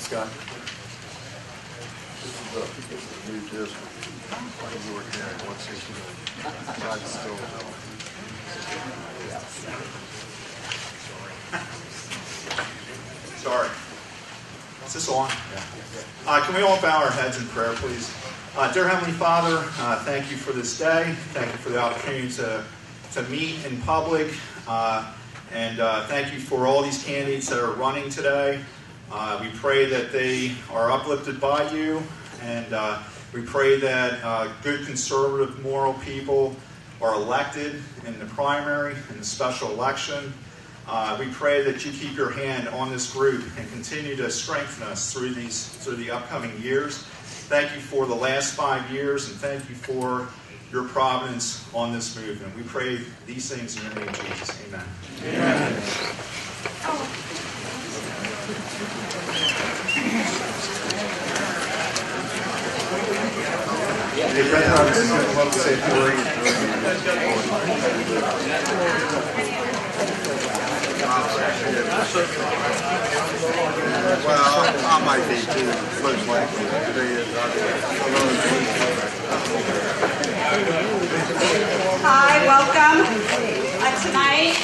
Scott. This is the new disc. You were carrying 160. Mine's still. Sorry. Is this on? Can we all bow our heads in prayer, please? Dear Heavenly Father, thank you for this day. Thank you for the opportunity to meet in public. And thank you for all these candidates that are running today. We pray that they are uplifted by you. And we pray that good, conservative, moral people are elected in the primary, in the special election. We pray that you keep your hand on this group and continue to strengthen us through the upcoming years. Thank you for the last 5 years, and thank you for your providence on this movement. We pray these things in your name, Jesus. Amen. Amen. Hey, Brett, I'm just going to come up and say a few words. Well, I might be too, most likely. Hi, welcome tonight.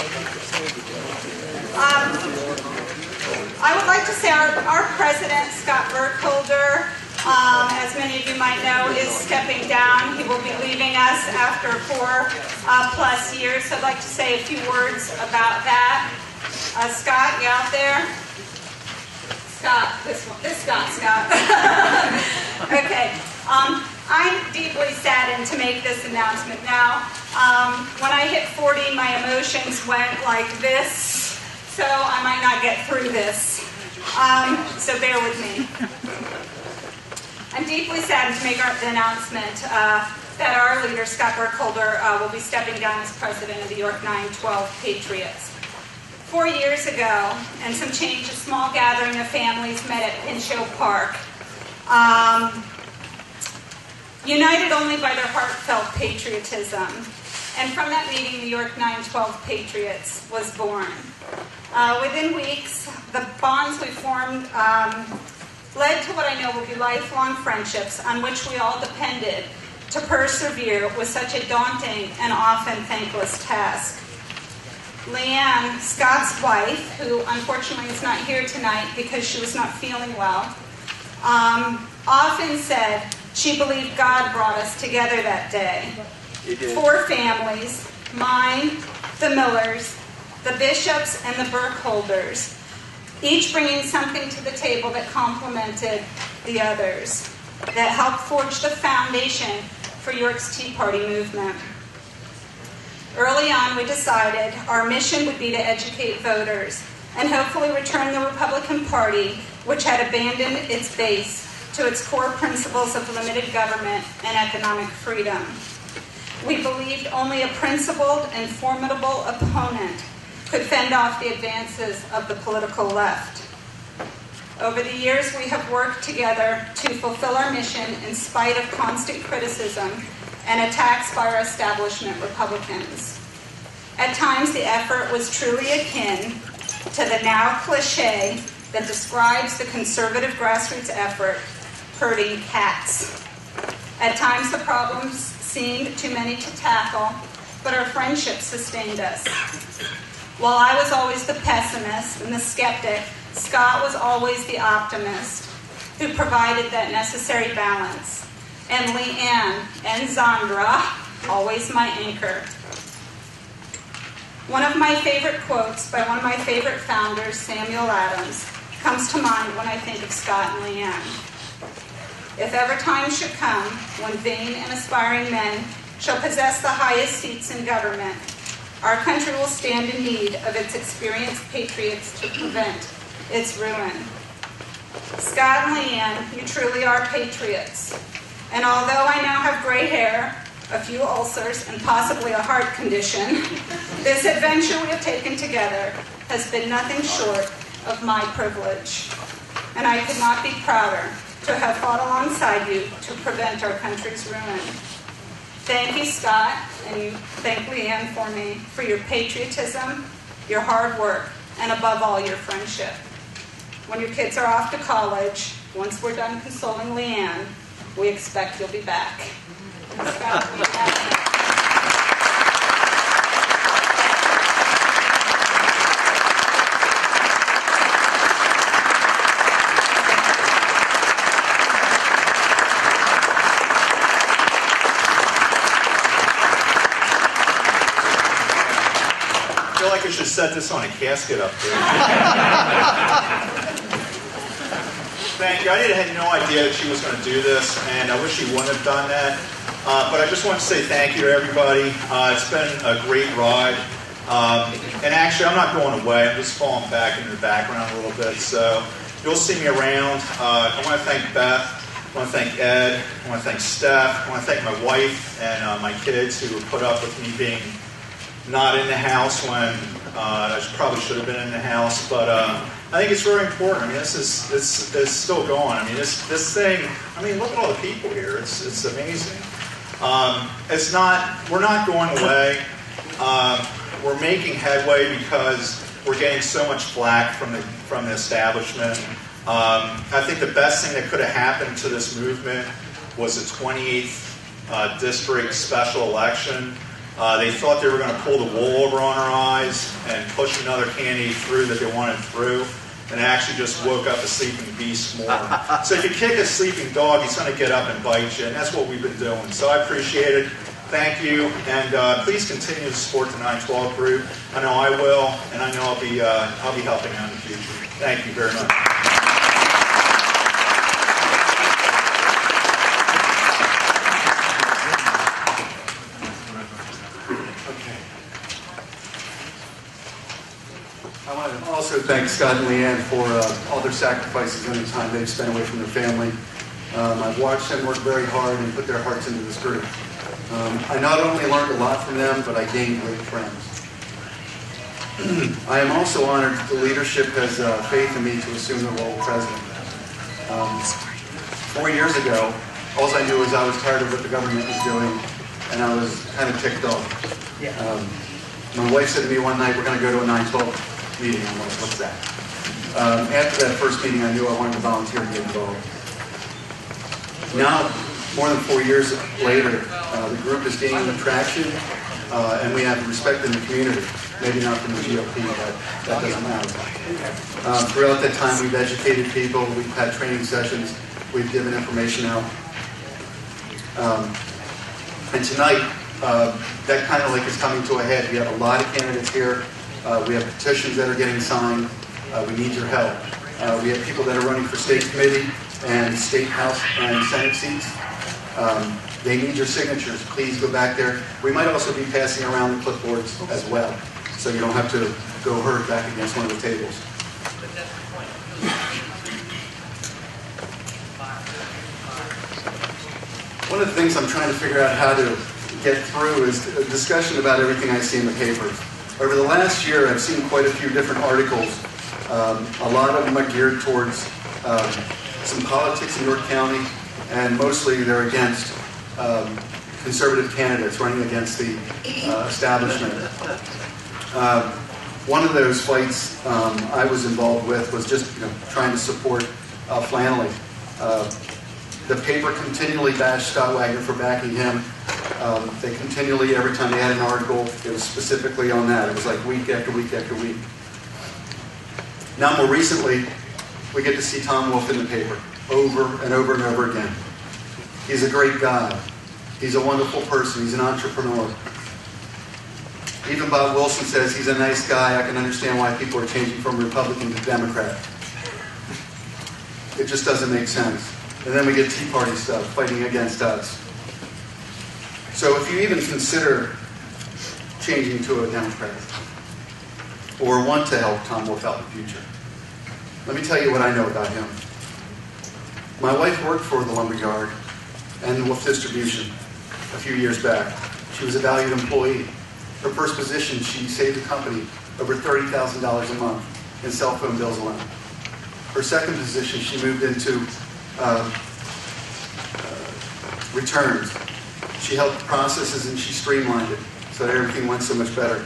I would like to say our president, Scott Burkholder, as many of you might know, is stepping down. He will be leaving us after 4+ years. So I'd like to say a few words about that. Scott, you out there? Scott, this Scott. Okay. I'm deeply saddened to make this announcement now. When I hit 40, my emotions went like this, so I might not get through this. So bear with me. I'm deeply saddened to make the announcement that our leader, Scott Burkholder, will be stepping down as president of the York 9-12 Patriots. 4 years ago, and some change, a small gathering of families met at Henshaw Park. United only by their heartfelt patriotism. And from that meeting, the York 9-12 Patriots was born. Within weeks, the bonds we formed led to what I know will be lifelong friendships on which we all depended to persevere with such a daunting and often thankless task. Leanne, Scott's wife, who unfortunately is not here tonight because she was not feeling well, often said she believed God brought us together that day. 4 families, mine, the Millers, the Bishops, and the Burkholders, each bringing something to the table that complemented the others, that helped forge the foundation for York's Tea Party movement. Early on, we decided our mission would be to educate voters and hopefully return the Republican Party, which had abandoned its base, to its core principles of limited government and economic freedom. We believed only a principled and formidable opponent could fend off the advances of the political left. Over the years, we have worked together to fulfill our mission in spite of constant criticism and attacks by our establishment Republicans. At times, the effort was truly akin to the now cliche that describes the conservative grassroots effort, herding cats. At times, the problems seemed too many to tackle, but our friendship sustained us. While I was always the pessimist and the skeptic, Scott was always the optimist who provided that necessary balance. And Leanne and Zandra, always my anchor. One of my favorite quotes by one of my favorite founders, Samuel Adams, comes to mind when I think of Scott and Leanne. If ever time should come when vain and aspiring men shall possess the highest seats in government, our country will stand in need of its experienced patriots to prevent its ruin. Scott and Leanne, you truly are patriots. And although I now have gray hair, a few ulcers, and possibly a heart condition, this adventure we have taken together has been nothing short of my privilege. And I could not be prouder to have fought alongside you to prevent our country's ruin. Thank you, Scott, and you thank Leanne for me, for your patriotism, your hard work, and above all, your friendship. when your kids are off to college, once we're done consoling Leanne, we expect you'll be back. I feel like I should set this on a casket up there. Thank you. I had no idea that she was going to do this, and I wish she wouldn't have done that. But I just want to say thank you to everybody. It's been a great ride. And actually, I'm not going away. I'm just falling back into the background a little bit. So you'll see me around. I want to thank Beth. I want to thank Ed. I want to thank Steph. I want to thank my wife and my kids who put up with me being not in the house when I probably should have been in the house. But I think it's very important. I mean, this is still going. I mean, this thing. I mean, look at all the people here. It's amazing. We're not going away. We're making headway because we're getting so much flack from the establishment. I think the best thing that could have happened to this movement was the 28th district special election. They thought they were going to pull the wool over on our eyes and push another candidate through that they wanted through, and it actually just woke up a sleeping beast more. So if you kick a sleeping dog, he's going to get up and bite you, and that's what we've been doing. So I appreciate it. Thank you, and please continue to support the 912 group. I know I will, and I know I'll be helping out in the future. Thank you very much. I want to also thank Scott and Leanne for all their sacrifices and the time they've spent away from their family. I've watched them work very hard and put their hearts into this group. I not only learned a lot from them, but I gained great friends. I am also honored that the leadership has faith in me to assume the role of president. 4 years ago, all I knew was I was tired of what the government was doing, and I was kind of ticked off. My wife said to me one night, "We're going to go to a 912 meeting." I'm like, "What's that?" After that first meeting, I knew I wanted to volunteer to get involved. Now, more than 4 years later, the group is gaining traction, and we have respect in the community. Maybe not from the GOP, but that doesn't matter. Throughout that time, we've educated people, we've had training sessions, we've given information out. And tonight, that kind of is coming to a head. We have a lot of candidates here. We have petitions that are getting signed. We need your help. We have people that are running for state committee and state house and senate seats. They need your signatures. Please go back there. We might also be passing around the clipboards as well, so you don't have to go herd back against one of the tables. One of the things I'm trying to figure out how to get through is a discussion about everything I see in the papers. Over the last year, I've seen quite a few different articles. A lot of them are geared towards some politics in York County, and mostly they're against conservative candidates running against the establishment. One of those fights I was involved with was just trying to support Flannelly. The paper continually bashed Scott Wagner for backing him. They continually, every time they had an article, it was specifically on that. It was like week after week after week. Now, more recently, we get to see Tom Wolfe in the paper over and over and over again. He's a great guy. He's a wonderful person. He's an entrepreneur. Even Bob Wilson says he's a nice guy. I can understand why people are changing from Republican to Democrat. It just doesn't make sense. And then we get Tea Party stuff fighting against us. So if you even consider changing to a Democrat or want to help Tom Wolfe out in the future, let me tell you what I know about him. My wife worked for the lumberyard and Wolfe Distribution a few years back. She was a valued employee. Her first position, she saved the company over $30,000 a month in cell phone bills alone. Her second position, she moved into returns. She helped processes and she streamlined it so that everything went so much better.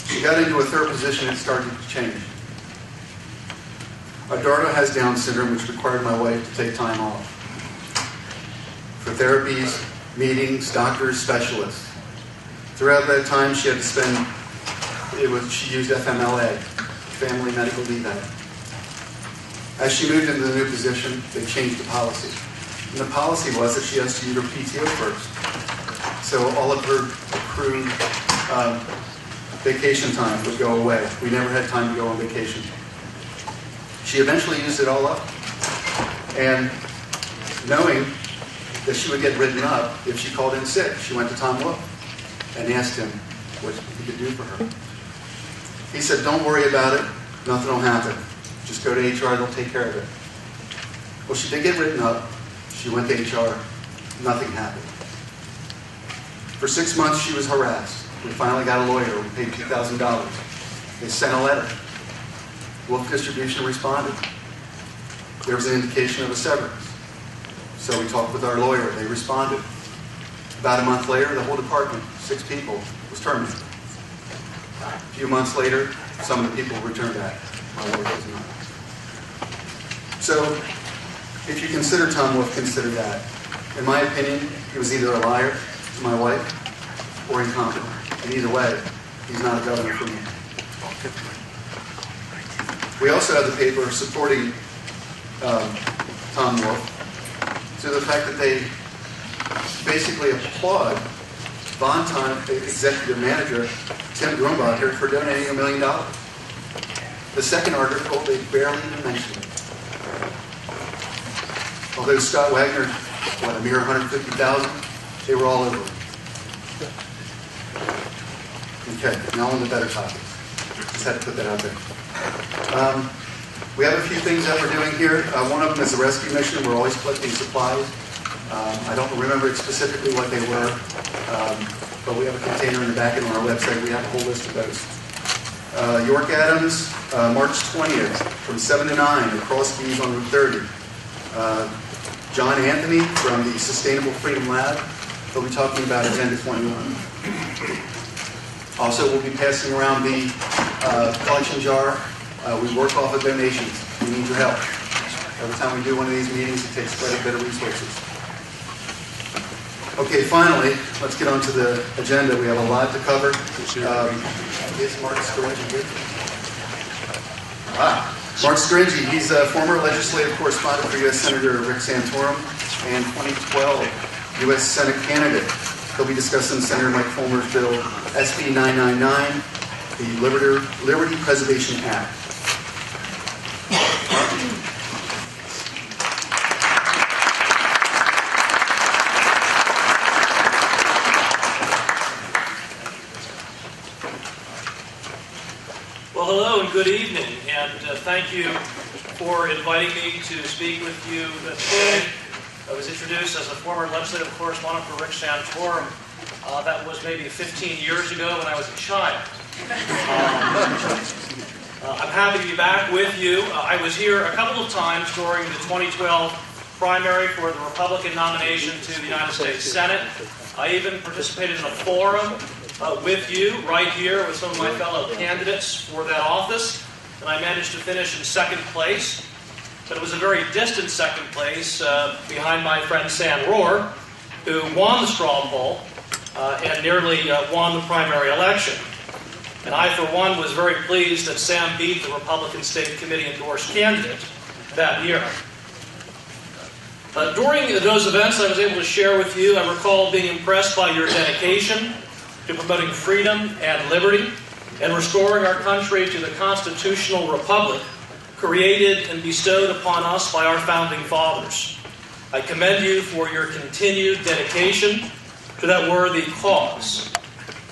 She got into a third position and it started to change. Our daughter has Down syndrome, which required my wife to take time off for therapies, meetings, doctors, specialists. Throughout that time, she had to spend, she used FMLA, Family Medical Leave Act. As she moved into the new position, they changed the policy. And the policy was that she has to use her PTO first. So all of her accrued vacation time would go away. We never had time to go on vacation. She eventually used it all up. And knowing that she would get written up if she called in sick, she went to Tom Wolf and asked him what he could do for her. He said, don't worry about it. Nothing will happen. Just go to HR, they'll take care of it. Well, she did get written up. She went to HR. Nothing happened. For 6 months, she was harassed. We finally got a lawyer. We paid $2,000. They sent a letter. Wolf Distribution responded. There was an indication of a severance. So we talked with our lawyer. They responded. About a month later, the whole department, 6 people, was terminated. A few months later, some of the people returned back. My lawyer was not. So, if you consider Tom Wolf, consider that. In my opinion, he was either a liar to my wife or incompetent. And either way, he's not a governor for me. We also have the paper supporting Tom Wolf to the fact that they basically applaud Von Ton executive manager Tim Grumbacher for donating $1 million. The second article, they barely even mentioned it. Although Scott Wagner, a mere $150,000, they were all over it. Okay, now on the better topics. Just had to put that out there. We have a few things that we're doing here. One of them is a rescue mission. We're always collecting supplies. I don't remember specifically what they were, but we have a container in the back and on our website. We have a whole list of those. York Adams, March 20th, from 7 to 9, across Keys on Route 30. John Anthony from the Sustainable Freedom Lab. He'll be talking about Agenda 21. Also, we'll be passing around the collection jar. We work off of donations. We need your help. Every time we do one of these meetings, it takes quite a bit of resources. Okay, finally, let's get on to the agenda. We have a lot to cover. Is Marc Scaringi here? Marc Scaringi, he's a former legislative correspondent for U.S. Senator Rick Santorum and 2012 U.S. Senate candidate. He'll be discussing Senator Mike Fulmer's bill, SB 999, the Liberty Preservation Act. Well, hello and good evening, and thank you for inviting me to speak with you today. I was introduced as a former legislative correspondent for Rick Santorum. That was maybe 15 years ago when I was a child. I'm happy to be back with you. I was here a couple of times during the 2012 primary for the Republican nomination to the United States Senate. I even participated in a forum with you right here with some of my fellow candidates for that office, and I managed to finish in second place. But it was a very distant second place behind my friend Sam Rohr, who won the straw poll and nearly won the primary election. And I, for one, was very pleased that Sam beat the Republican State Committee endorsed candidate that year. During those events I was able to share with you, I recall being impressed by your dedication to promoting freedom and liberty and restoring our country to the constitutional republic created and bestowed upon us by our founding fathers. I commend you for your continued dedication to that worthy cause.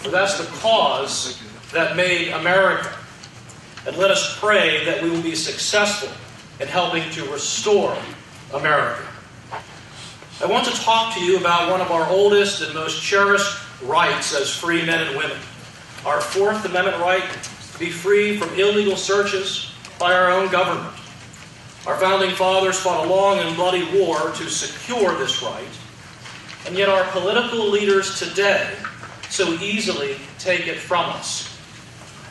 For that's the cause that made America. And let us pray that we will be successful in helping to restore America. I want to talk to you about one of our oldest and most cherished rights as free men and women. Our Fourth Amendment right to be free from illegal searches by our own government. Our founding fathers fought a long and bloody war to secure this right, and yet our political leaders today so easily take it from us.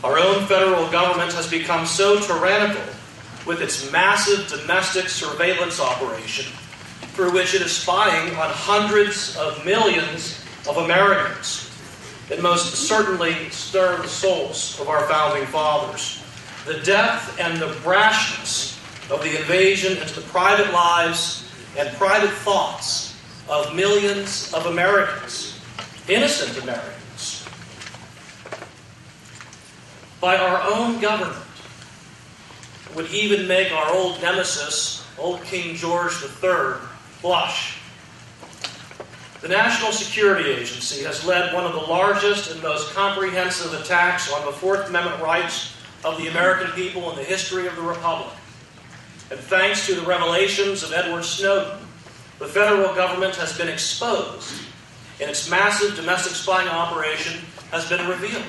Our own federal government has become so tyrannical with its massive domestic surveillance operation, through which it is spying on hundreds of millions of Americans. It most certainly stirred the souls of our founding fathers. The depth and the brashness of the invasion into the private lives and private thoughts of millions of Americans, innocent Americans, by our own government, would even make our old nemesis, old King George III, blush. The National Security Agency has led one of the largest and most comprehensive attacks on the Fourth Amendment rights of the American people in the history of the Republic. And thanks to the revelations of Edward Snowden, the federal government has been exposed, and its massive domestic spying operation has been revealed.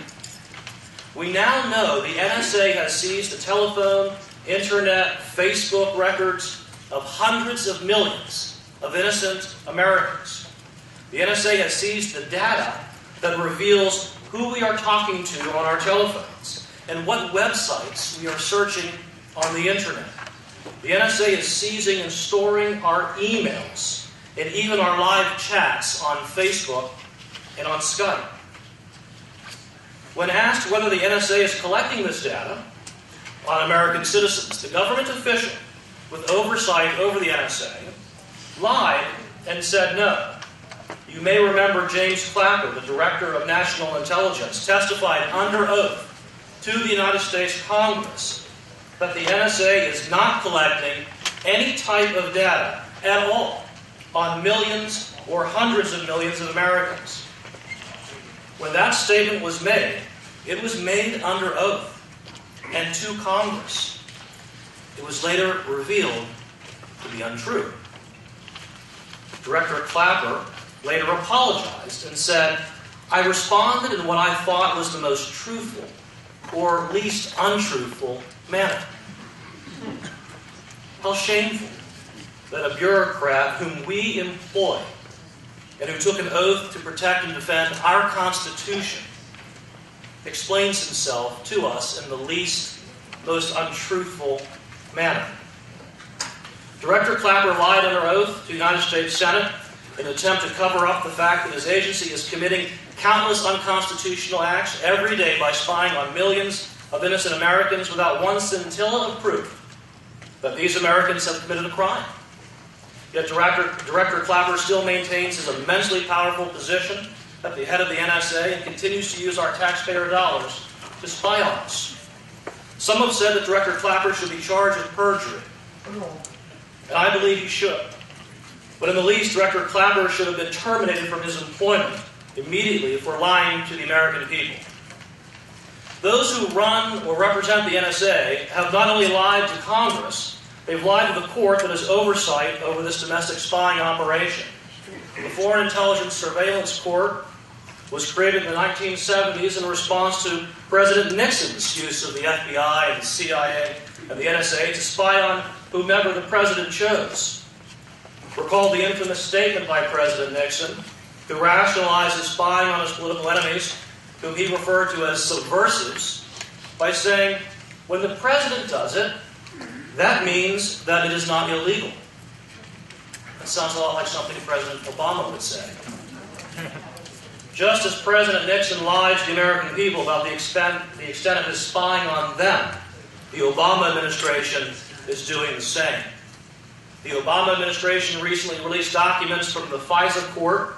We now know the NSA has seized the telephone, internet, Facebook records of hundreds of millions of innocent Americans. The NSA has seized the data that reveals who we are talking to on our telephones and what websites we are searching on the internet. The NSA is seizing and storing our emails and even our live chats on Facebook and on Skype. When asked whether the NSA is collecting this data on American citizens, the government official with oversight over the NSA lied and said no. You may remember James Clapper, the Director of National Intelligence, testified under oath to the United States Congress that the NSA is not collecting any type of data at all on millions or hundreds of millions of Americans. When that statement was made, it was made under oath and to Congress. It was later revealed to be untrue. Director Clapper later apologized and said, I responded in what I thought was the most truthful or least untruthful manner. How shameful that a bureaucrat whom we employ and who took an oath to protect and defend our Constitution explains himself to us in the least, most untruthful manner. Director Clapper lied under oath to the United States Senate in an attempt to cover up the fact that his agency is committing countless unconstitutional acts every day by spying on millions of innocent Americans without one scintilla of proof that these Americans have committed a crime. Yet Director Clapper still maintains his immensely powerful position at the head of the NSA and continues to use our taxpayer dollars to spy on us. Some have said that Director Clapper should be charged with perjury, and I believe he should. But in the least, Director Clapper should have been terminated from his employment immediately for lying to the American people. Those who run or represent the NSA have not only lied to Congress, they've lied to the court that has oversight over this domestic spying operation. The Foreign Intelligence Surveillance Court was created in the 1970s in response to President Nixon's use of the FBI and the CIA and the NSA to spy on whomever the president chose. Recall the infamous statement by President Nixon, who rationalized his spying on his political enemies, whom he referred to as subversives, by saying, when the president does it, that means that it is not illegal. That sounds a lot like something President Obama would say. Just as President Nixon lied to the American people about the extent of his spying on them, the Obama administration is doing the same. The Obama administration recently released documents from the FISA court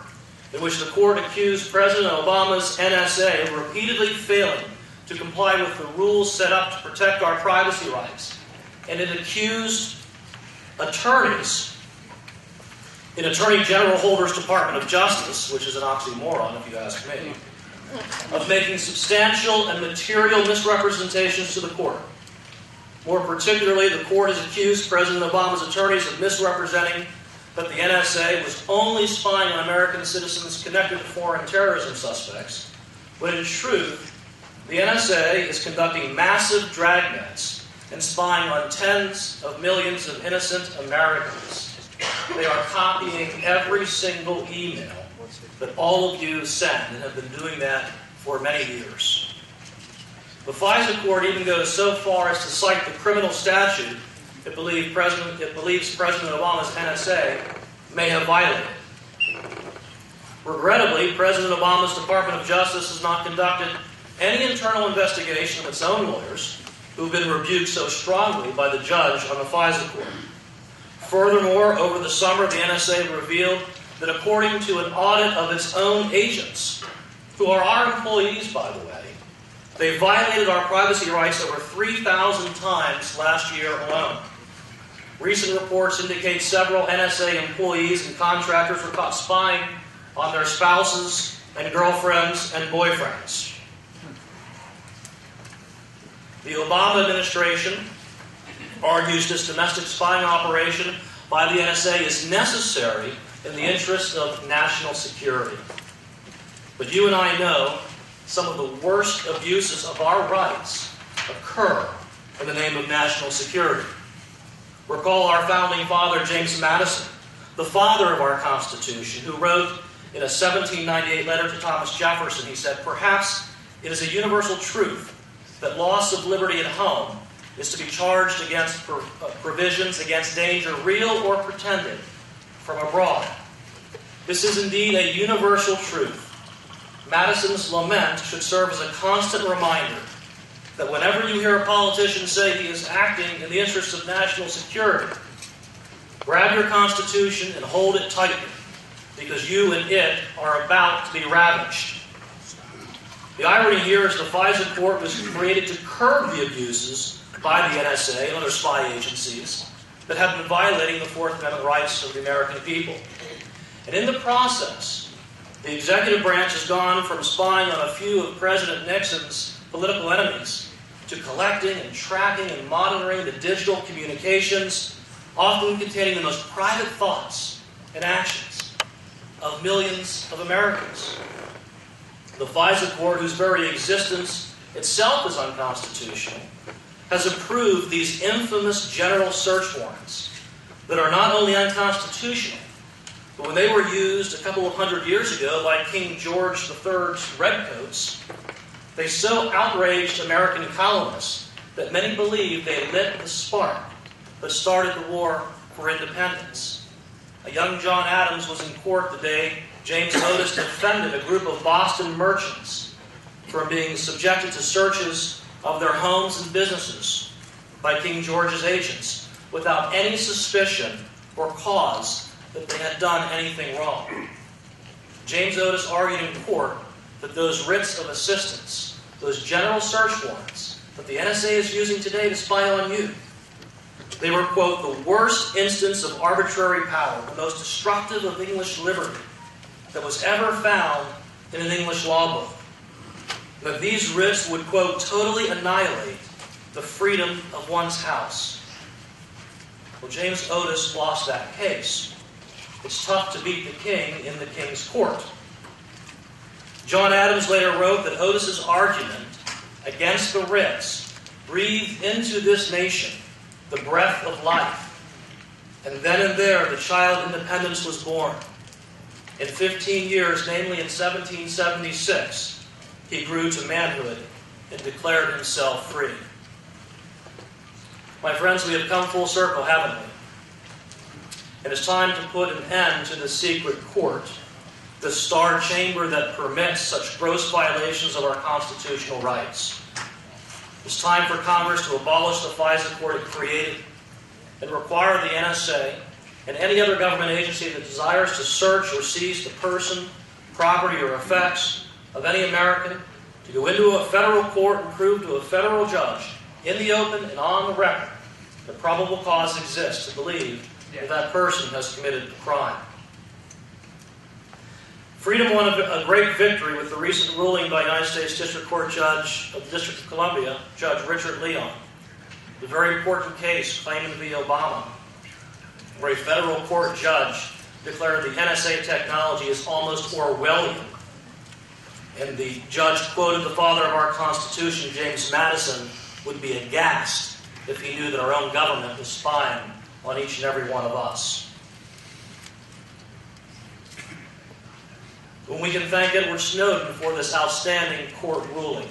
in which the court accused President Obama's NSA of repeatedly failing to comply with the rules set up to protect our privacy rights. And it accused attorneys in Attorney General Holder's Department of Justice, which is an oxymoron if you ask me, of making substantial and material misrepresentations to the court. More particularly, the court has accused President Obama's attorneys of misrepresenting that the NSA was only spying on American citizens connected to foreign terrorism suspects, when in truth, the NSA is conducting massive dragnets and spying on tens of millions of innocent Americans. They are copying every single email that all of you send and have been doing that for many years. The FISA court even goes so far as to cite the criminal statute it believes President Obama's NSA may have violated. Regrettably, President Obama's Department of Justice has not conducted any internal investigation of its own lawyers, who have been rebuked so strongly by the judge on the FISA court. Furthermore, over the summer, the NSA revealed that according to an audit of its own agents, who are our employees, by the way, they violated our privacy rights over 3,000 times last year alone. Recent reports indicate several NSA employees and contractors were caught spying on their spouses and girlfriends and boyfriends. The Obama administration argues this domestic spying operation by the NSA is necessary in the interest of national security. But you and I know some of the worst abuses of our rights occur in the name of national security. Recall our founding father, James Madison, the father of our Constitution, who wrote in a 1798 letter to Thomas Jefferson, he said, "Perhaps it is a universal truth that loss of liberty at home is to be charged against provisions against danger, real or pretended, from abroad. This is indeed a universal truth. Madison's lament should serve as a constant reminder that whenever you hear a politician say he is acting in the interests of national security, grab your Constitution and hold it tightly, because you and it are about to be ravaged." The irony here is the FISA court was created to curb the abuses by the NSA and other spy agencies that have been violating the Fourth Amendment rights of the American people. And in the process, the executive branch has gone from spying on a few of President Nixon's political enemies to collecting and tracking and monitoring the digital communications, often containing the most private thoughts and actions of millions of Americans. The FISA court, whose very existence itself is unconstitutional, has approved these infamous general search warrants that are not only unconstitutional, but when they were used a couple of hundred years ago by King George III's redcoats, they so outraged American colonists that many believe they lit the spark that started the war for independence. A young John Adams was in court the day James Otis defended a group of Boston merchants from being subjected to searches of their homes and businesses by King George's agents without any suspicion or cause that they had done anything wrong. James Otis argued in court that those writs of assistance, those general search warrants that the NSA is using today to spy on you, they were, quote, the worst instance of arbitrary power, the most destructive of English liberty that was ever found in an English law book. That these writs would, quote, totally annihilate the freedom of one's house. Well, James Otis lost that case. It's tough to beat the king in the king's court. John Adams later wrote that Otis's argument against the writs breathed into this nation the breath of life. And then and there, the child independence was born. In 15 years, namely in 1776, he grew to manhood and declared himself free. My friends, we have come full circle, haven't we? It is time to put an end to the secret court, the star chamber that permits such gross violations of our constitutional rights. It's time for Congress to abolish the FISA court it created and require the NSA and any other government agency that desires to search or seize the person, property, or effects of any American to go into a federal court and prove to a federal judge in the open and on the record that probable cause exists to believe that that person has committed a crime. Freedom won a great victory with the recent ruling by United States District Court Judge of the District of Columbia, Judge Richard Leon. The very important case, Claimant v. Obama, where a federal court judge declared the NSA technology is almost Orwellian. And the judge quoted the father of our Constitution, James Madison, would be aghast if he knew that our own government was spying on each and every one of us. When we can thank Edward Snowden for this outstanding court ruling.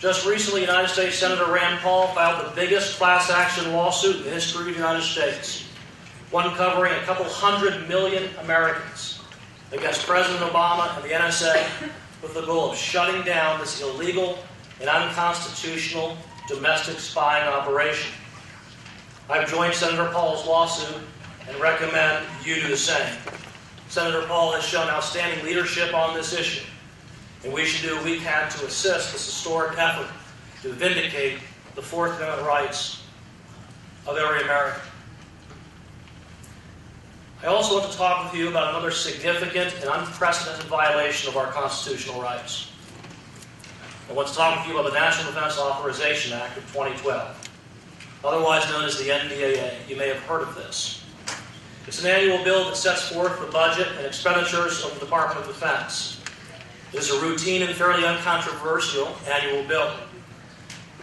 Just recently, United States Senator Rand Paul filed the biggest class action lawsuit in the history of the United States, one covering a couple 100 million Americans, against President Obama and the NSA with the goal of shutting down this illegal and unconstitutional domestic spying operation. I've joined Senator Paul's lawsuit and recommend you do the same. Senator Paul has shown outstanding leadership on this issue, and we should do what we can to assist this historic effort to vindicate the Fourth Amendment rights of every American. I also want to talk with you about another significant and unprecedented violation of our constitutional rights. I want to talk with you about the National Defense Authorization Act of 2012, otherwise known as the NDAA. You may have heard of this. It's an annual bill that sets forth the budget and expenditures of the Department of Defense. It is a routine and fairly uncontroversial annual bill.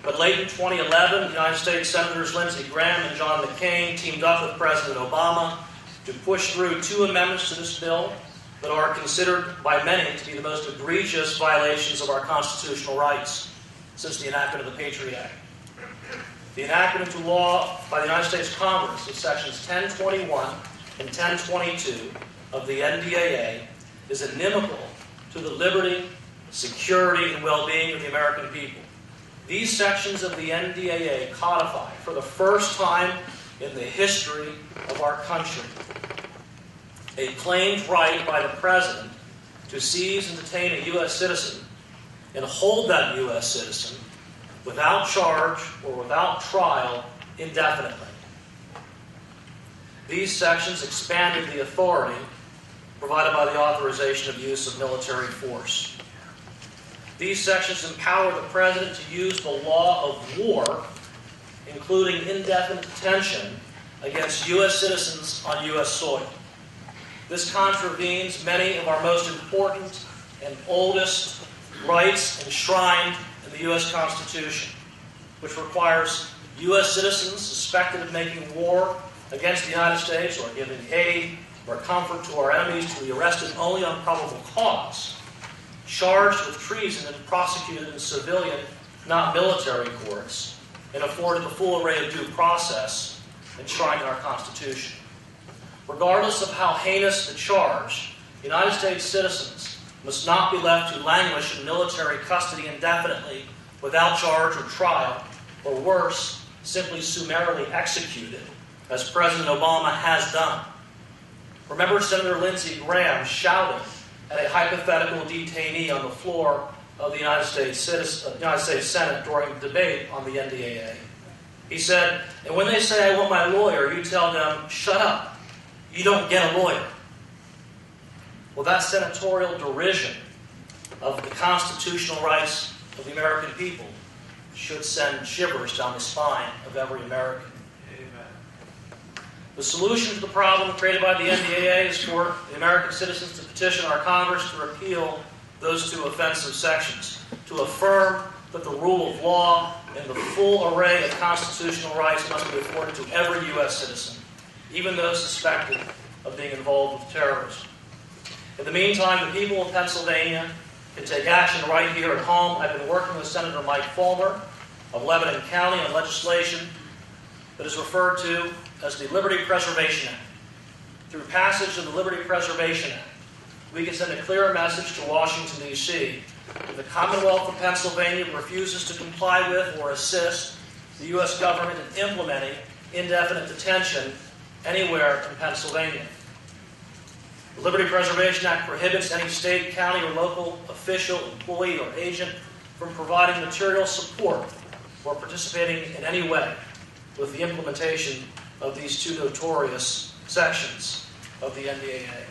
But late in 2011, United States Senators Lindsey Graham and John McCain teamed up with President Obama to push through 2 amendments to this bill that are considered by many to be the most egregious violations of our constitutional rights since the enactment of the Patriot Act. The enactment into law by the United States Congress of Sections 1021 and 1022 of the NDAA is inimical to the liberty, security, and well-being of the American people. These sections of the NDAA codify, for the first time in the history of our country, a claimed right by the President to seize and detain a U.S. citizen and hold that U.S. citizen without charge or without trial indefinitely. These sections expanded the authority provided by the authorization of use of military force. These sections empower the President to use the law of war, including indefinite detention, against U.S. citizens on U.S. soil. This contravenes many of our most important and oldest rights enshrined in the U.S. Constitution, which requires U.S. citizens suspected of making war against the United States or giving aid or comfort to our enemies to be arrested only on probable cause, charged with treason and prosecuted in civilian, not military courts, and afforded the full array of due process enshrined in our Constitution. Regardless of how heinous the charge, United States citizens must not be left to languish in military custody indefinitely without charge or trial, or worse, simply summarily executed, as President Obama has done. Remember Senator Lindsey Graham shouting at a hypothetical detainee on the floor of the United States Senate during the debate on the NDAA. He said, "And when they say I want my lawyer, you tell them, shut up. You don't get a lawyer." Well, that senatorial derision of the constitutional rights of the American people should send shivers down the spine of every American. Amen. The solution to the problem created by the NDAA is for the American citizens to petition our Congress to repeal those 2 offensive sections, to affirm that the rule of law and the full array of constitutional rights must be afforded to every U.S. citizen, even those suspected of being involved with terrorism. In the meantime, the people of Pennsylvania can take action right here at home. I've been working with Senator Mike Fulmer of Lebanon County on legislation that is referred to as the Liberty Preservation Act. Through passage of the Liberty Preservation Act, we can send a clear message to Washington, D.C. that the Commonwealth of Pennsylvania refuses to comply with or assist the U.S. government in implementing indefinite detention anywhere in Pennsylvania. The Liberty Preservation Act prohibits any state, county, or local official, employee, or agent from providing material support or participating in any way with the implementation of these 2 notorious sections of the NDAA.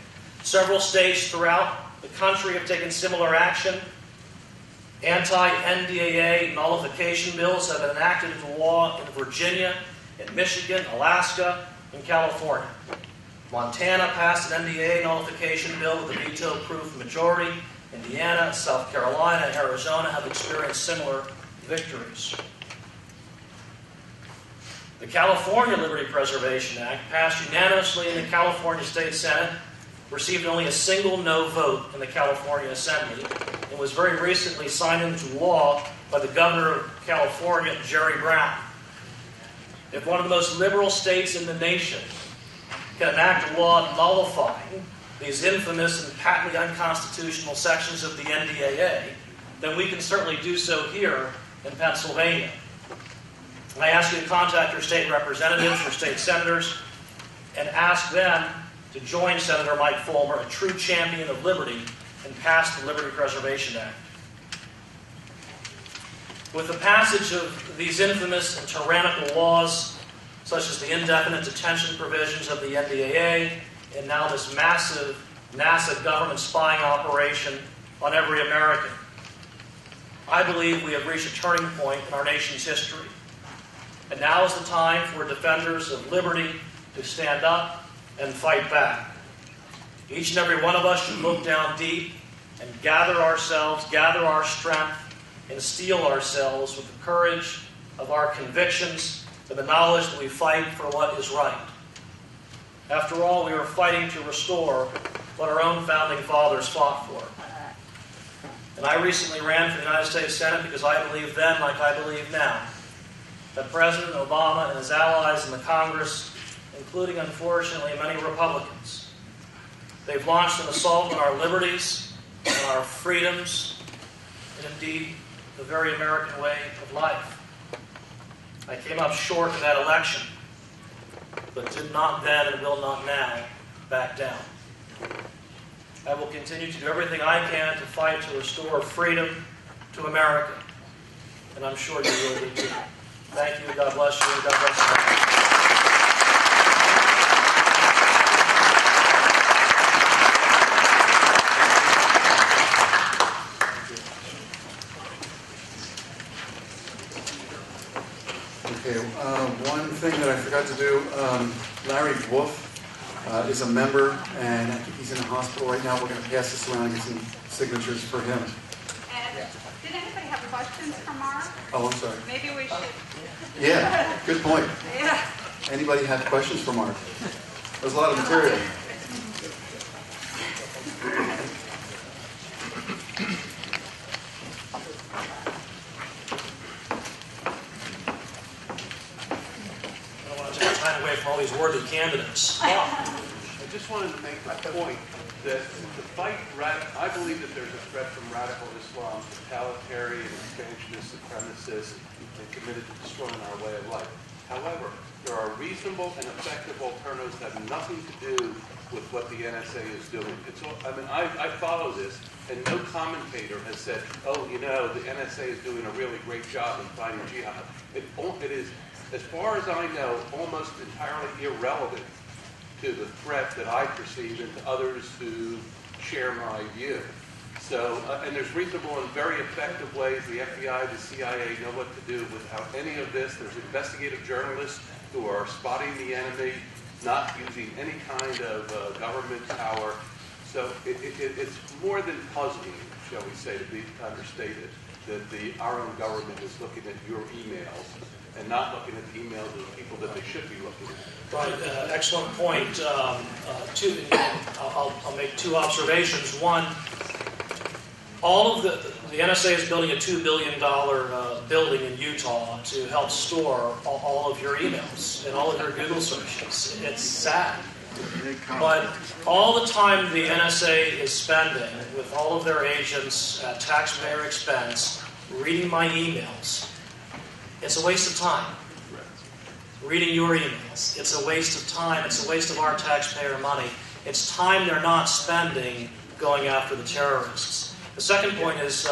Several states throughout the country have taken similar action. Anti-NDAA nullification bills have been enacted into law in Virginia, in Michigan, Alaska, and California. Montana passed an NDAA nullification bill with a veto-proof majority. Indiana, South Carolina, and Arizona have experienced similar victories. The California Liberty Preservation Act, passed unanimously in the California State Senate, received only a single no vote in the California Assembly, and was very recently signed into law by the governor of California, Jerry Brown. If one of the most liberal states in the nation can enact a law nullifying these infamous and patently unconstitutional sections of the NDAA, then we can certainly do so here in Pennsylvania. I ask you to contact your state representatives, your state senators, and ask them to join Senator Mike Fulmer, a true champion of liberty, and pass the Liberty Preservation Act. With the passage of these infamous and tyrannical laws, such as the indefinite detention provisions of the NDAA, and now this massive NASA government spying operation on every American, I believe we have reached a turning point in our nation's history. And now is the time for defenders of liberty to stand up and fight back. Each and every one of us should look down deep and gather ourselves, gather our strength, and steel ourselves with the courage of our convictions and the knowledge that we fight for what is right. After all, we are fighting to restore what our own founding fathers fought for. And I recently ran for the United States Senate because I believed then, like I believe now, that President Obama and his allies in the Congress, including, unfortunately, many Republicans, they've launched an assault on our liberties and our freedoms, and indeed, the very American way of life. I came up short in that election, but did not then and will not now back down. I will continue to do everything I can to fight to restore freedom to America, and I'm sure you will do too. Thank you. God bless you. God bless you. Okay, one thing that I forgot to do, Larry Wolf is a member, and I think he's in the hospital right now. We're going to pass this around and get some signatures for him. And did anybody have questions for Marc? Oh, I'm sorry. Maybe we should. Yeah, good point. Yeah. Anybody have questions for Marc? There's a lot of material. I don't want to take time away from all these worthy candidates. I just wanted to make the point that the fight, I believe that there's a threat from radical Islam, totalitarian, expansionist, supremacists, and committed to destroying our way of life. However, there are reasonable and effective alternatives that have nothing to do with what the NSA is doing. I follow this, and no commentator has said, oh, you know, the NSA is doing a really great job in fighting jihad. It is, as far as I know, almost entirely irrelevant to the threat that I perceive and to others who share my view. So, and there's reasonable and very effective ways the FBI, the CIA know what to do without any of this. There's investigative journalists who are spotting the enemy, not using any kind of government power. So it's more than puzzling, shall we say, to be understated, that our own government is looking at your emails and not looking at the emails of the people that they should be looking at. Right, excellent point. I'll make two observations. One, all of the NSA is building a $2 billion building in Utah to help store all of your emails and all of your Google searches. It's sad. But all the time the NSA is spending with all of their agents at taxpayer expense reading my emails, it's a waste of time. Reading your emails, it's a waste of time. It's a waste of our taxpayer money. It's time they're not spending going after the terrorists. The second point is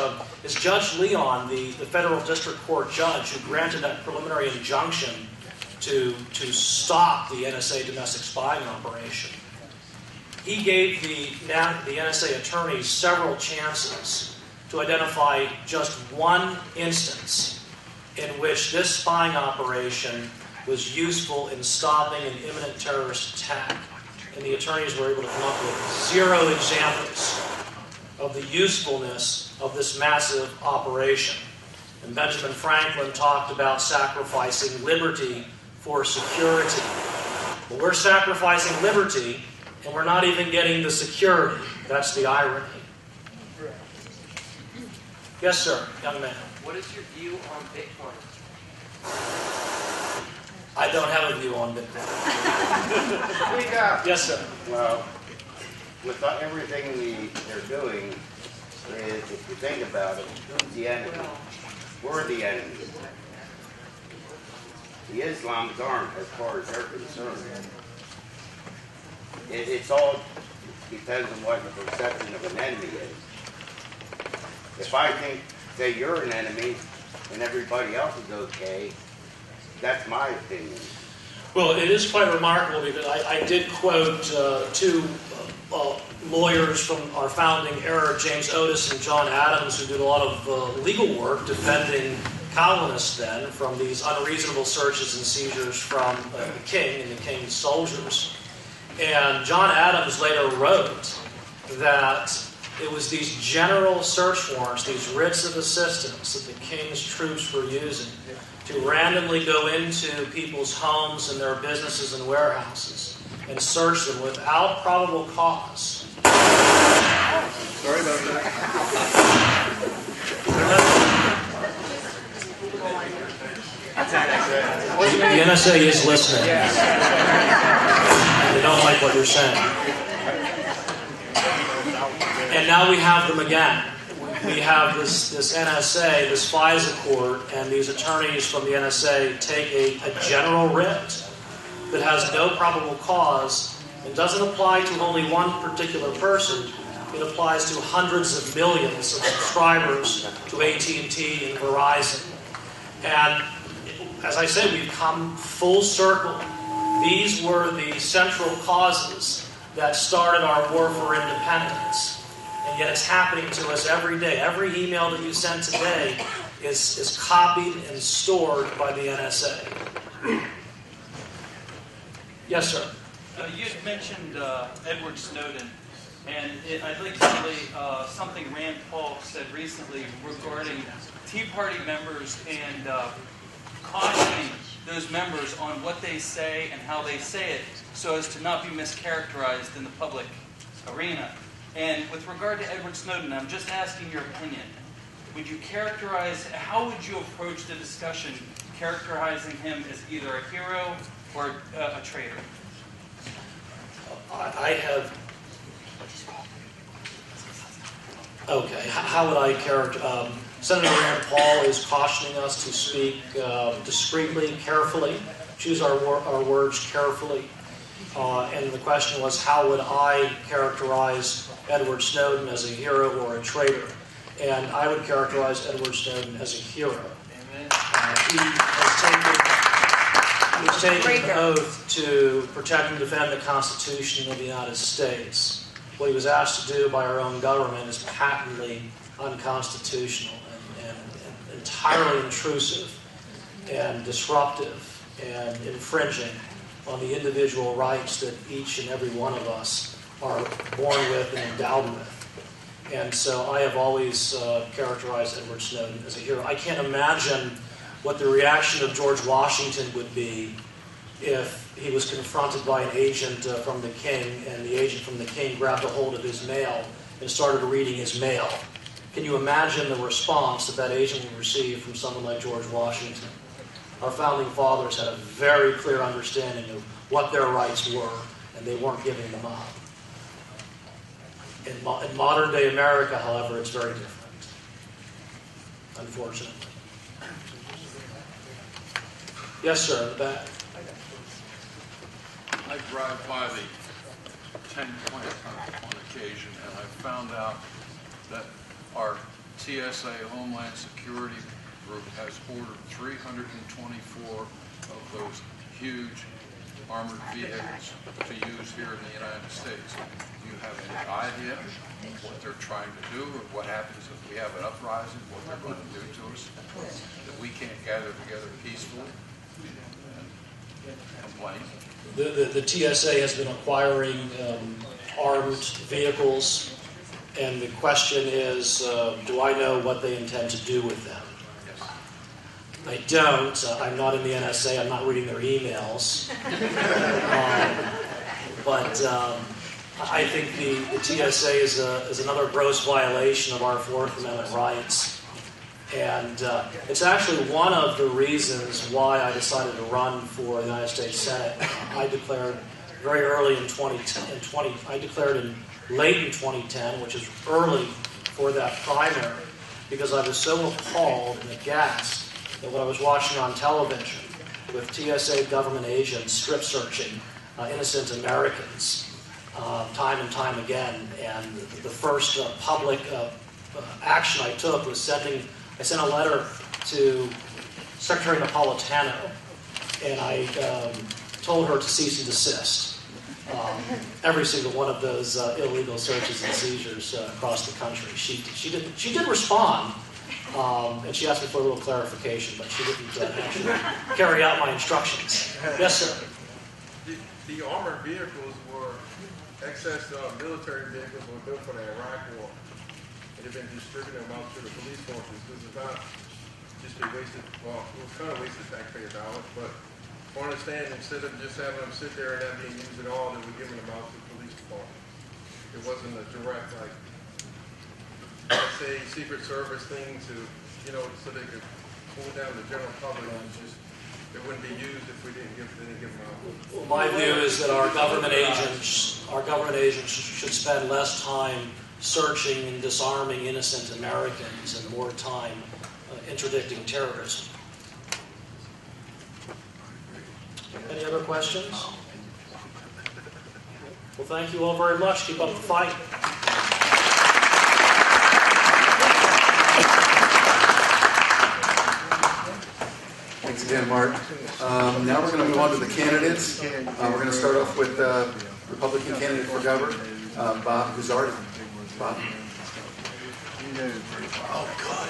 Judge Leon, the federal district court judge who granted that preliminary injunction to stop the NSA domestic spying operation. He gave the NSA attorneys several chances to identify just one instance in which this spying operation was useful in stopping an imminent terrorist attack. And the attorneys were able to come up with 0 examples of the usefulness of this massive operation. And Benjamin Franklin talked about sacrificing liberty for security. Well, we're sacrificing liberty, and we're not even getting the security. That's the irony. Yes, sir, young man. What is your view on Bitcoin? I don't have a view on Bitcoin. Yes, sir. Well, with everything they're doing, if you think about it, who's the enemy? We're the enemy. The Islams aren't, as far as they're concerned. It's all depends on what the perception of an enemy is. If I think, say, you're an enemy and everybody else is okay, that's my opinion. Well, it is quite remarkable because I did quote two lawyers from our founding era, James Otis and John Adams, who did a lot of legal work defending colonists then from these unreasonable searches and seizures from the king and the king's soldiers. And John Adams later wrote that it was these general search warrants, these writs of assistance that the king's troops were using to randomly go into people's homes and their businesses and warehouses and search them without probable cause. Sorry about that. The NSA is listening. They don't like what you're saying. And now we have them again. We have this NSA, this FISA court, and these attorneys from the NSA take a general writ that has no probable cause and doesn't apply to only one particular person. It applies to hundreds of millions of subscribers to AT&T and Verizon. And as I say, we've come full circle. These were the central causes that started our war for independence. And yet it's happening to us every day. Every email that you send today is copied and stored by the NSA. Yes, sir. You had mentioned Edward Snowden, and I'd like to relay something Rand Paul said recently regarding Tea Party members and cautioning those members on what they say and how they say it so as to not be mischaracterized in the public arena. And with regard to Edward Snowden, I'm just asking your opinion. Would you characterize, how would you approach the discussion characterizing him as either a hero or a traitor? I have... Okay, how would I characterize... Senator Rand Paul is cautioning us to speak discreetly, carefully, choose our words carefully. And the question was, how would I characterize Edward Snowden as a hero or a traitor? And I would characterize Edward Snowden as a hero. He has taken an oath to protect and defend the Constitution of the United States. What he was asked to do by our own government is patently unconstitutional and entirely intrusive and disruptive and infringing on the individual rights that each and every one of us are born with and endowed with. And so I have always characterized Edward Snowden as a hero. I can't imagine what the reaction of George Washington would be if he was confronted by an agent from the king, and the agent from the king grabbed a hold of his mail and started reading his mail. Can you imagine the response that that agent would receive from someone like George Washington? Our founding fathers had a very clear understanding of what their rights were, and they weren't giving them up. In modern-day America, however, it's very different, unfortunately. Yes, sir, in the back. I drive by the 10 plant on occasion, and I found out that our TSA Homeland Security Group has ordered 324 of those huge armored vehicles to use here in the United States. Do you have any idea what they're trying to do, or what happens if we have an uprising, what they're going to do to us, that we can't gather together peacefully and complain? The TSA has been acquiring armed vehicles, and the question is, do I know what they intend to do with them? I don't. I'm not in the NSA. I'm not reading their emails. But I think the TSA is another gross violation of our Fourth Amendment rights And it's actually one of the reasons why I decided to run for the United States Senate. I declared very early in 2010. I declared in late in 2010, which is early for that primary, because I was so appalled and aghast at what I was watching on television with TSA government agents strip searching innocent Americans time and time again. And the first public action I took was I sent a letter to Secretary Napolitano, and I told her to cease and desist every single one of those illegal searches and seizures across the country. She did respond, and she asked me for a little clarification, but she didn't actually carry out my instructions. Yes, sir. The armored vehicles were excess military vehicles were built for the Iraq War. It had been distributed amongst the police forces. This is not just a wasted, well, it was kind of wasted taxpayer dollars, but I understand instead of just having them sit there and not being used at all, they were giving them out to the police department. It wasn't a direct, like, let's say, Secret Service thing to, so they could pull down the general public. It's just, it wouldn't be used if we didn't give them out. Well, my view is that our government agents should spend less time searching and disarming innocent Americans and more time interdicting terrorism. Any other questions? Well, thank you all very much. Keep up the fight. Thanks again, Mark. Now we're going to move on to the candidates. We're going to start off with Republican candidate for governor, Bob Guzzardi. Bob. Oh, God.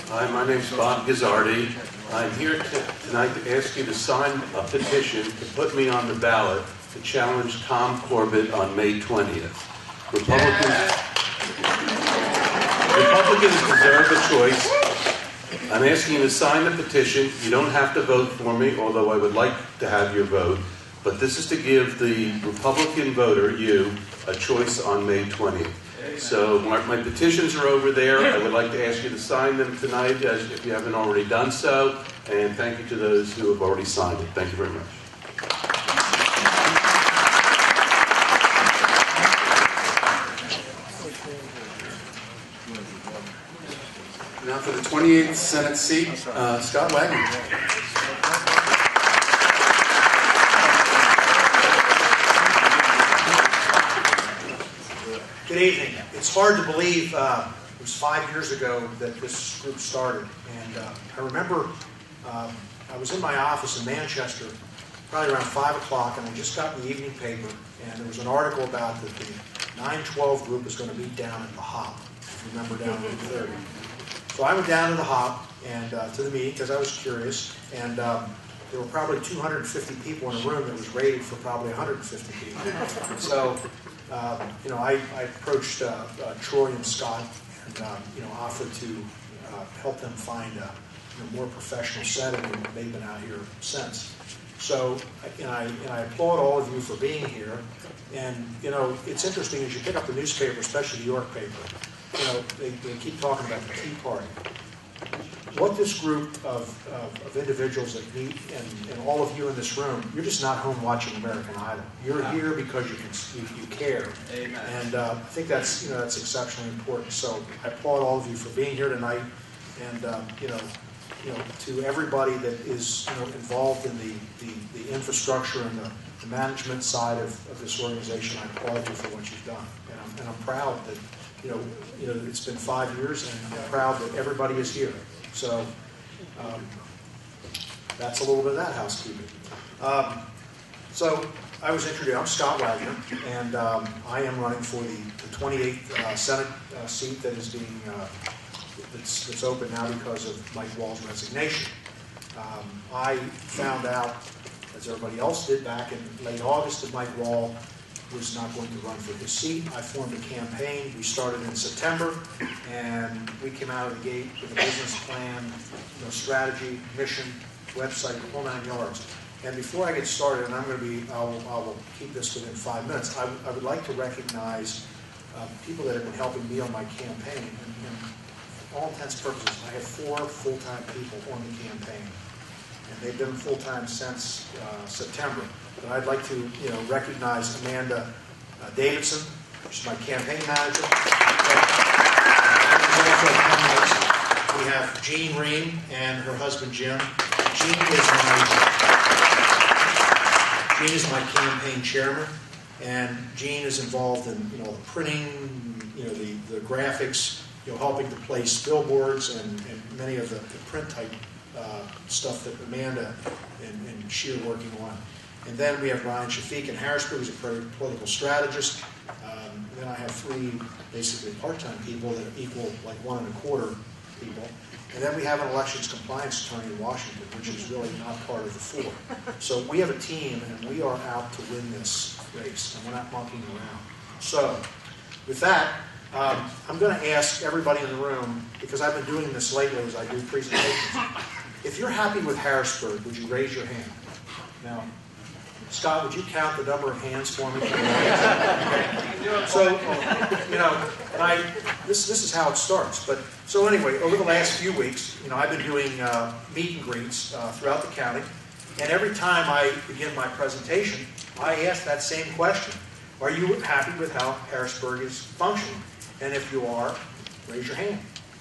Hi, my name is Bob Guzzardi. I'm here tonight to ask you to sign a petition to put me on the ballot to challenge Tom Corbett on May 20th. Republicans deserve a choice. I'm asking you to sign the petition. You don't have to vote for me, although I would like to have your vote. But this is to give the Republican voter, you, a choice on May 20th. So my petitions are over there. I would like to ask you to sign them tonight, if you haven't already done so. And thank you to those who have already signed it. Thank you very much. Now for the 28th Senate seat, Scott Wagner. Good evening. It's hard to believe it was 5 years ago that this group started. And I remember I was in my office in Manchester probably around 5 o'clock, and I just got the evening paper, and there was an article about that the 912 group was going to meet down at the Hop, if you remember, down Route 30. So I went down to the Hop and to the meeting because I was curious, and there were probably 250 people in a room that was rated for probably 150 people. So, I approached Troy and Scott and, offered to help them find a more professional setting, and they've been out here since. So, I applaud all of you for being here. And, it's interesting as you pick up the newspaper, especially the York paper, they keep talking about the Tea Party. What this group of individuals that meet, and all of you in this room, you're just not home watching American Idol. You're here because you care. Amen. And I think that's exceptionally important. So I applaud all of you for being here tonight, and to everybody that is involved in the infrastructure and the management side of this organization. I applaud you for what you've done, and I'm proud that it's been 5 years, and I'm proud that everybody is here. So that's a little bit of that housekeeping. So I was introduced. I'm Scott Wagner, and I am running for the 28th Senate seat that is being that's open now because of Mike Wall's resignation. I found out, as everybody else did back in late August, that Mike Wall was not going to run for his seat. I formed a campaign. We started in September, and we came out of the gate with a business plan, strategy, mission, website, the whole 9 yards. And before I get started, and I will keep this within 5 minutes, I would like to recognize people that have been helping me on my campaign. And for all intents and purposes, I have 4 full-time people on the campaign. And they've been full-time since September. But I'd like to recognize Amanda Davidson. She's my campaign manager. We have Jean Ream and her husband Jim. Jean is my campaign chairman, and Jean is involved in the printing, the graphics, helping to place billboards and many of the print type stuff that Amanda and she are working on. And then we have Ryan Shafiq in Harrisburg, who's a political strategist. Then I have 3 basically part-time people that equal like 1 1/4 people. And then we have an elections compliance attorney in Washington, which is really not part of the 4. So we have a team, and we are out to win this race, and we're not monkeying around. So with that, I'm going to ask everybody in the room, because I've been doing this lately as I do presentations, if you're happy with Harrisburg, would you raise your hand? Now, Scott, would you count the number of hands for me? So, this is how it starts. But so anyway, over the last few weeks, I've been doing meet and greets throughout the county, and every time I begin my presentation, I ask that same question: are you happy with how Harrisburg is functioning? And if you are, raise your hand.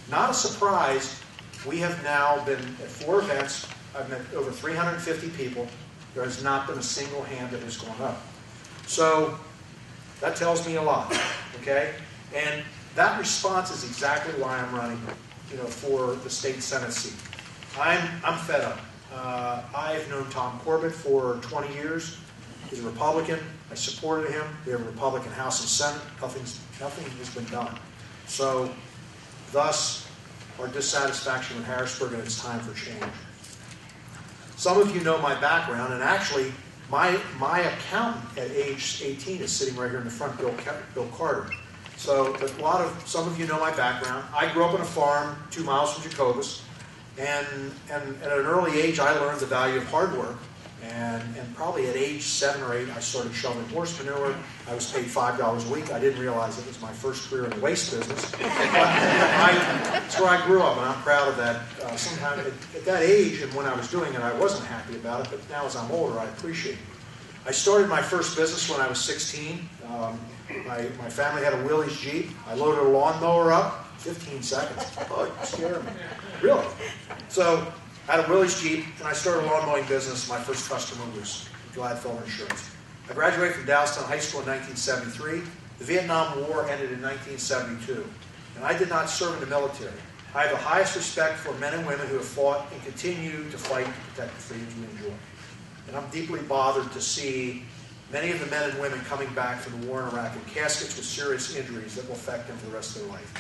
Not a surprise. We have now been at 4 events. I've met over 350 people. There has not been a single hand that has gone up. So that tells me a lot, okay? And that response is exactly why I'm running, for the state Senate seat. I'm fed up. I've known Tom Corbett for 20 years. He's a Republican. I supported him. We have a Republican House and Senate. Nothing has been done. So, thus, our dissatisfaction with Harrisburg, and it's time for change. Some of you know my background, and actually, my accountant at age 18 is sitting right here in the front, Bill Carter. So, but some of you know my background. I grew up on a farm 2 miles from Jacobus, and at an early age, I learned the value of hard work. And probably at age 7 or 8, I started shoveling horse manure. I was paid $5 a week. I didn't realize it was my first career in the waste business. But that's where I grew up, and I'm proud of that. Sometime at that age, and when I was doing it, I wasn't happy about it. But now, as I'm older, I appreciate it. I started my first business when I was 16. My family had a Willys Jeep. I loaded a lawnmower up, 15 seconds. Oh, you scared me. Really? So I had a Willys Jeep, and I started a lawn mowing business. My first customer was Gladfelder Insurance. I graduated from Downtown High School in 1973. The Vietnam War ended in 1972, and I did not serve in the military. I have the highest respect for men and women who have fought and continue to fight to protect the freedoms we enjoy. And I'm deeply bothered to see many of the men and women coming back from the war in Iraq in caskets with serious injuries that will affect them for the rest of their life.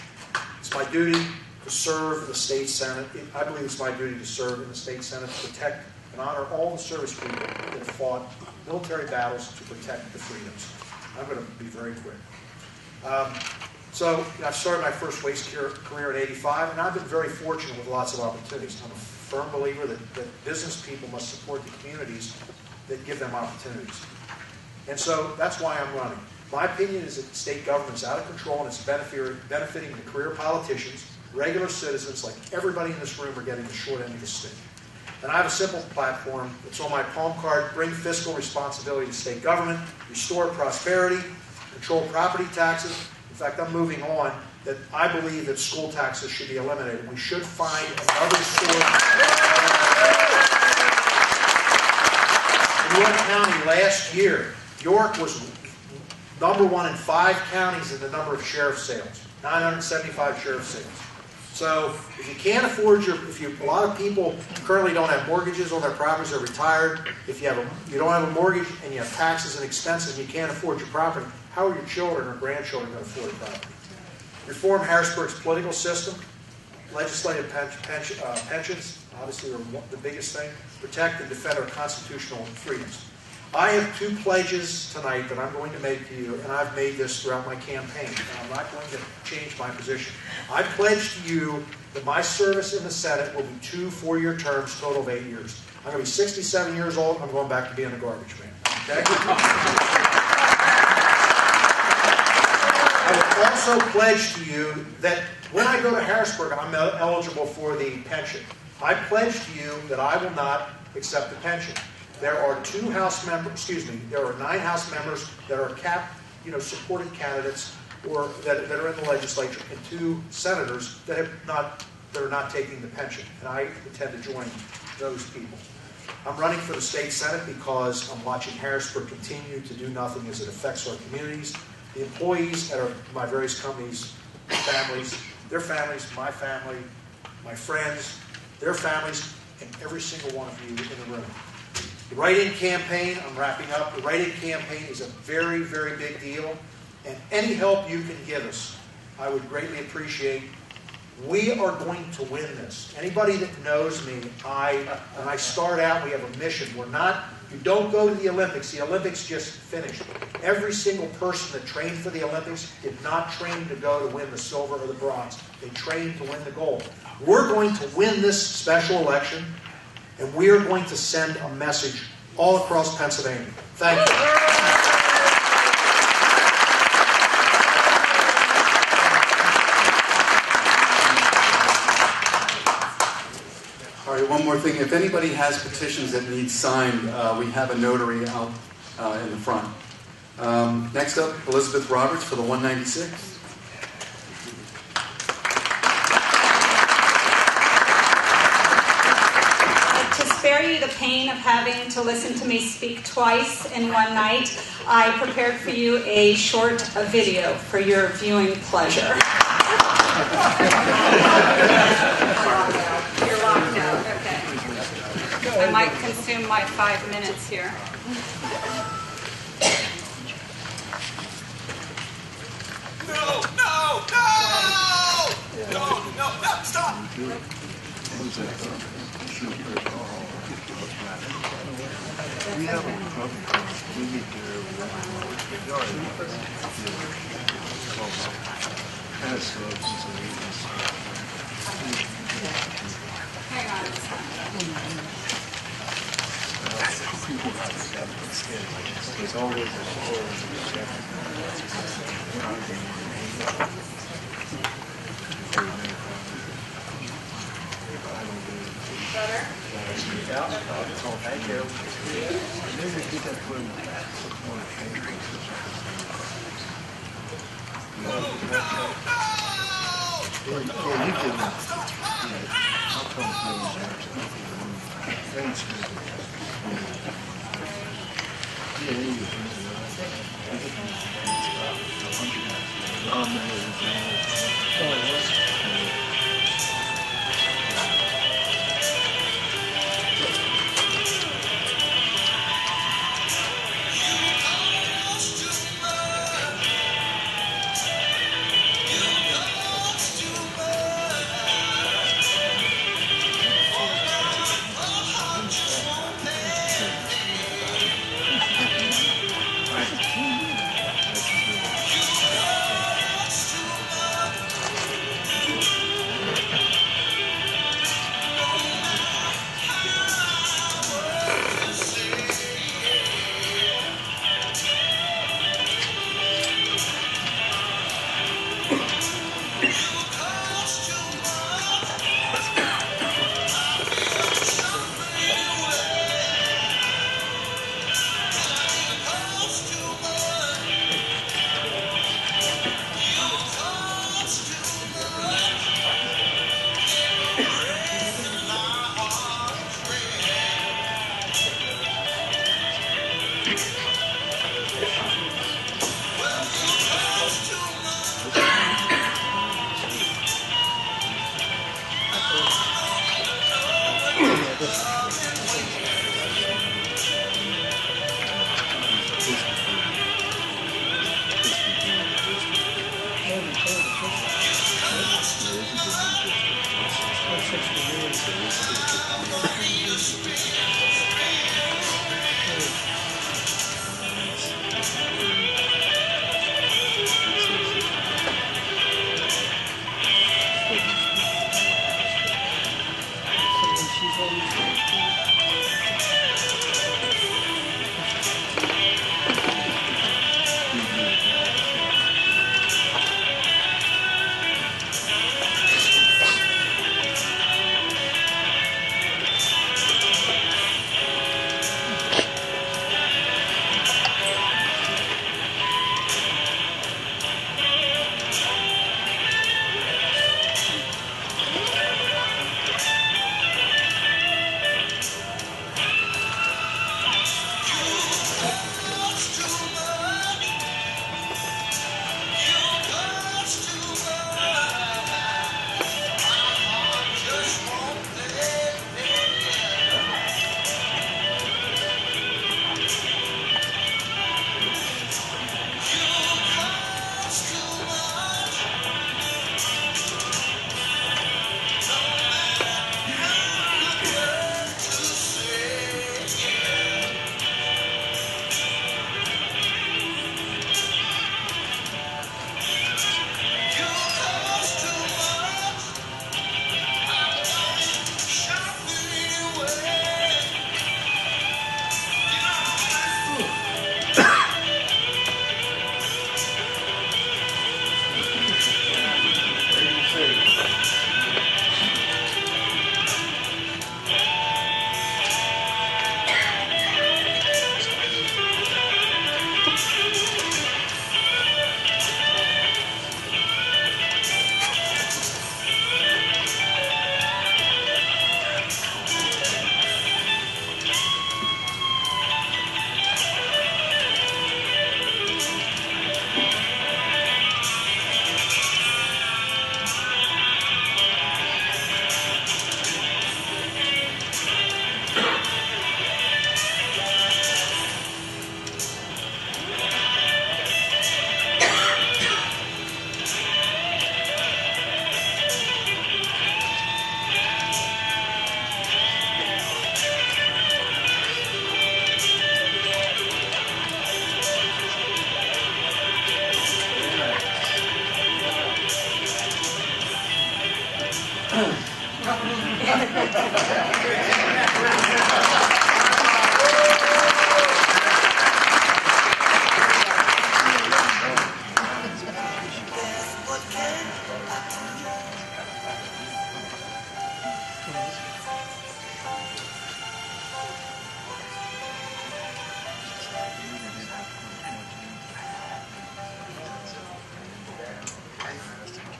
It's my duty to serve in the state Senate. I believe it's my duty to serve in the state Senate to protect and honor all the service people that have fought military battles to protect the freedoms. I'm going to be very quick. So I started my first waste career at 85, and I've been very fortunate with lots of opportunities. I'm a firm believer that business people must support the communities that give them opportunities. And so that's why I'm running. My opinion is that state government's out of control, and it's benefiting the career politicians, regular citizens, like everybody in this room are getting the short end of the stick. And I have a simple platform. It's on my palm card: bring fiscal responsibility to state government, restore prosperity, control property taxes. In fact, I'm moving on that I believe that school taxes should be eliminated. We should find another source. In York County last year, York was #1 in 5 counties in the number of sheriff sales, 975 sheriff sales. So if you can't afford a lot of people currently don't have mortgages on their properties, they're retired. If you don't have a mortgage and you have taxes and expenses and you can't afford your property, how are your children or grandchildren going to afford a property? Reform Harrisburg's political system, legislative pensions, obviously are the biggest thing, protect and defend our constitutional freedoms. I have 2 pledges tonight that I'm going to make to you, and I've made this throughout my campaign, and I'm not going to change my position. I pledge to you that my service in the Senate will be 2 4-year terms, total of 8 years. I'm going to be 67 years old. I'm going back to being a garbage man. Okay? I will also pledge to you that when I go to Harrisburg, I'm eligible for the pension. I pledge to you that I will not accept the pension. There are 9 House members that are supported candidates or that are in the legislature, and 2 senators that are not taking the pension. And I intend to join those people. I'm running for the state senate because I'm watching Harrisburg continue to do nothing as it affects our communities. The employees at my various companies, families, their families, my family, my friends, their families, and every single one of you in the room. The write-in campaign, I'm wrapping up, the write-in campaign is a very, very big deal, and any help you can give us, I would greatly appreciate. We are going to win this. Anybody that knows me, when I start out, we have a mission. You don't go to the Olympics. The Olympics just finished. Every single person that trained for the Olympics did not train to go to win the silver or the bronze. They trained to win the gold. We're going to win this special election, and we are going to send a message all across Pennsylvania. Thank you. All right, one more thing. If anybody has petitions that need signed, we have a notary out in the front. Next up, Elizabeth Roberts for the 196. To spare you the pain of having to listen to me speak twice in one night, I prepared for you a short video for your viewing pleasure. You're locked out. Okay. I might consume my 5 minutes here. No, stop! We have a problem. We need to Hang on. There's always Better? Thank you.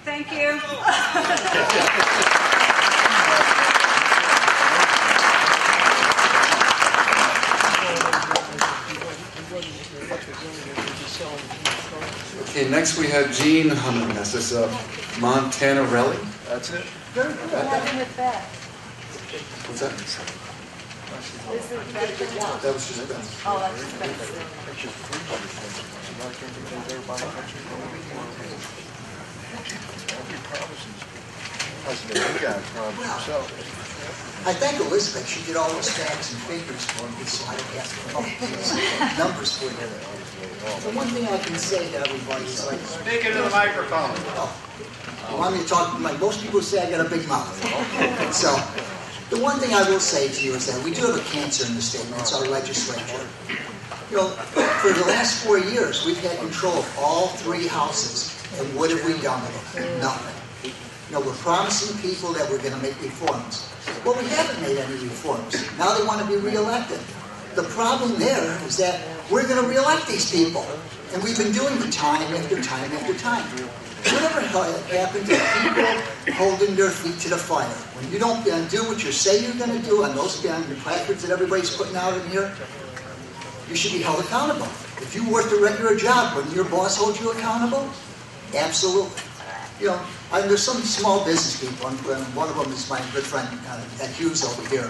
Thank you. Okay, next we have Gene Hummon. This is Montanarelli. That's it? What happened with that? What's that? This is that. That was just Beth. Oh, that's just that. I thank Elizabeth. She did all those facts and figures for me, so I don't have to come up with these numbers for you. The one thing I can say to everybody is like... Speak into the microphone. You want me to talk? Like most people say, I got a big mouth. So, the one thing I will say to you is that we do have a cancer in the state, and it's our legislature. You know, for the last 4 years, we've had control of all 3 houses, and what have we done with them? Nothing. You know, we're promising people that we're going to make reforms. Well, we haven't made any reforms. Now they want to be reelected. The problem there is that we're going to reelect these people. And we've been doing it time after time after time. Whatever happened to people holding their feet to the fire? When you don't do what you say you're going to do on those the placards that everybody's putting out in here, you should be held accountable. If you worked a regular job, wouldn't your boss hold you accountable? Absolutely. You know, there's some small business people, and one of them is my good friend at Hughes over here.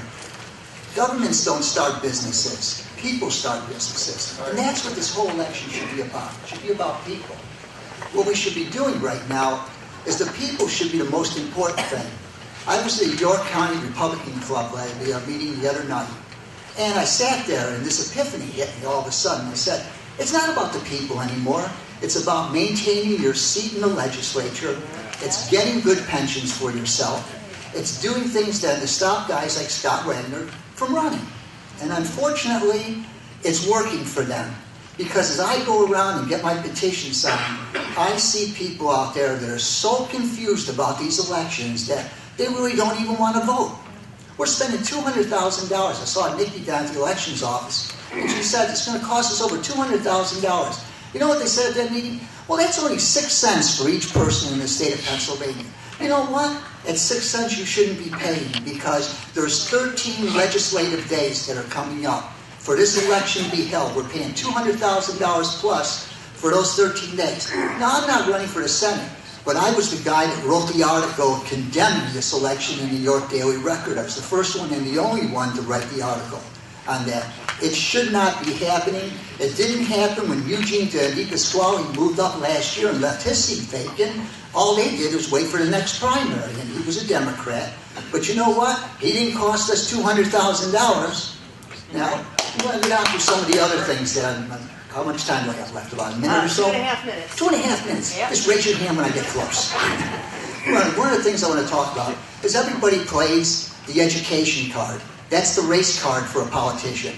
Governments don't start businesses. People start businesses. And that's what this whole election should be about. It should be about people. What we should be doing right now is the people should be the most important thing. I was at the York County Republican Club meeting the other night, and I sat there, and this epiphany hit me all of a sudden. I said, it's not about the people anymore. It's about maintaining your seat in the legislature. It's getting good pensions for yourself. It's doing things to stop guys like Scott Wagner from running. And unfortunately, it's working for them. Because as I go around and get my petition signed, I see people out there that are so confused about these elections that they really don't even want to vote. We're spending $200,000. I saw Nikki down at the elections office, and she said it's going to cost us over $200,000. You know what they said at that meeting? Well, that's only 6 cents for each person in the state of Pennsylvania. You know what? At 6 cents you shouldn't be paying, because there's 13 legislative days that are coming up for this election to be held. We're paying $200,000 plus for those 13 days. Now, I'm not running for the Senate, but I was the guy that wrote the article condemning this election in the New York Daily Record. I was the first one and the only one to write the article on that. It should not be happening. It didn't happen when Eugene DePasquale moved up last year and left his seat vacant. All they did was wait for the next primary, and he was a Democrat. But you know what? He didn't cost us $200,000. Now, I'm going to get on to some of the other things that how much time do I have left? About a minute or so? 2.5 minutes. 2.5 minutes. Yep. Just raise your hand when I get close. One of the things I want to talk about is everybody plays the education card. That's the race card for a politician.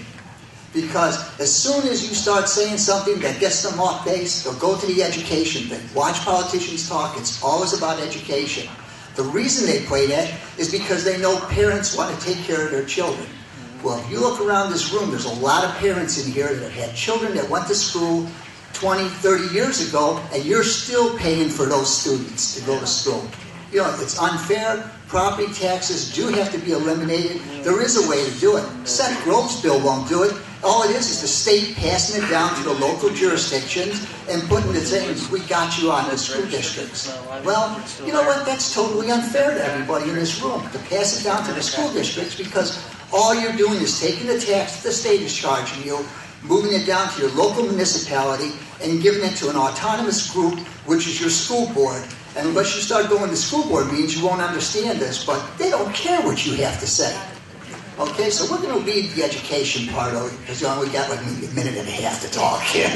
Because as soon as you start saying something that gets them off base, they'll go to the education thing. Watch politicians talk. It's always about education. The reason they play that is because they know parents want to take care of their children. Well, if you look around this room, there's a lot of parents in here that have had children that went to school 20, 30 years ago, and you're still paying for those students to go to school. You know, it's unfair. Property taxes do have to be eliminated. There is a way to do it. Seth Grove's bill won't do it. All it is the state passing it down to the local jurisdictions and putting the things, we got you on the school districts. Well, you know what? That's totally unfair to everybody in this room, to pass it down to the school districts, because all you're doing is taking the tax that the state is charging you, moving it down to your local municipality, and giving it to an autonomous group, which is your school board. And unless you start going to school board meetings, you won't understand this, but they don't care what you have to say. Okay, so we're going to leave the education part of it, because we got like maybe a minute and a half to talk here.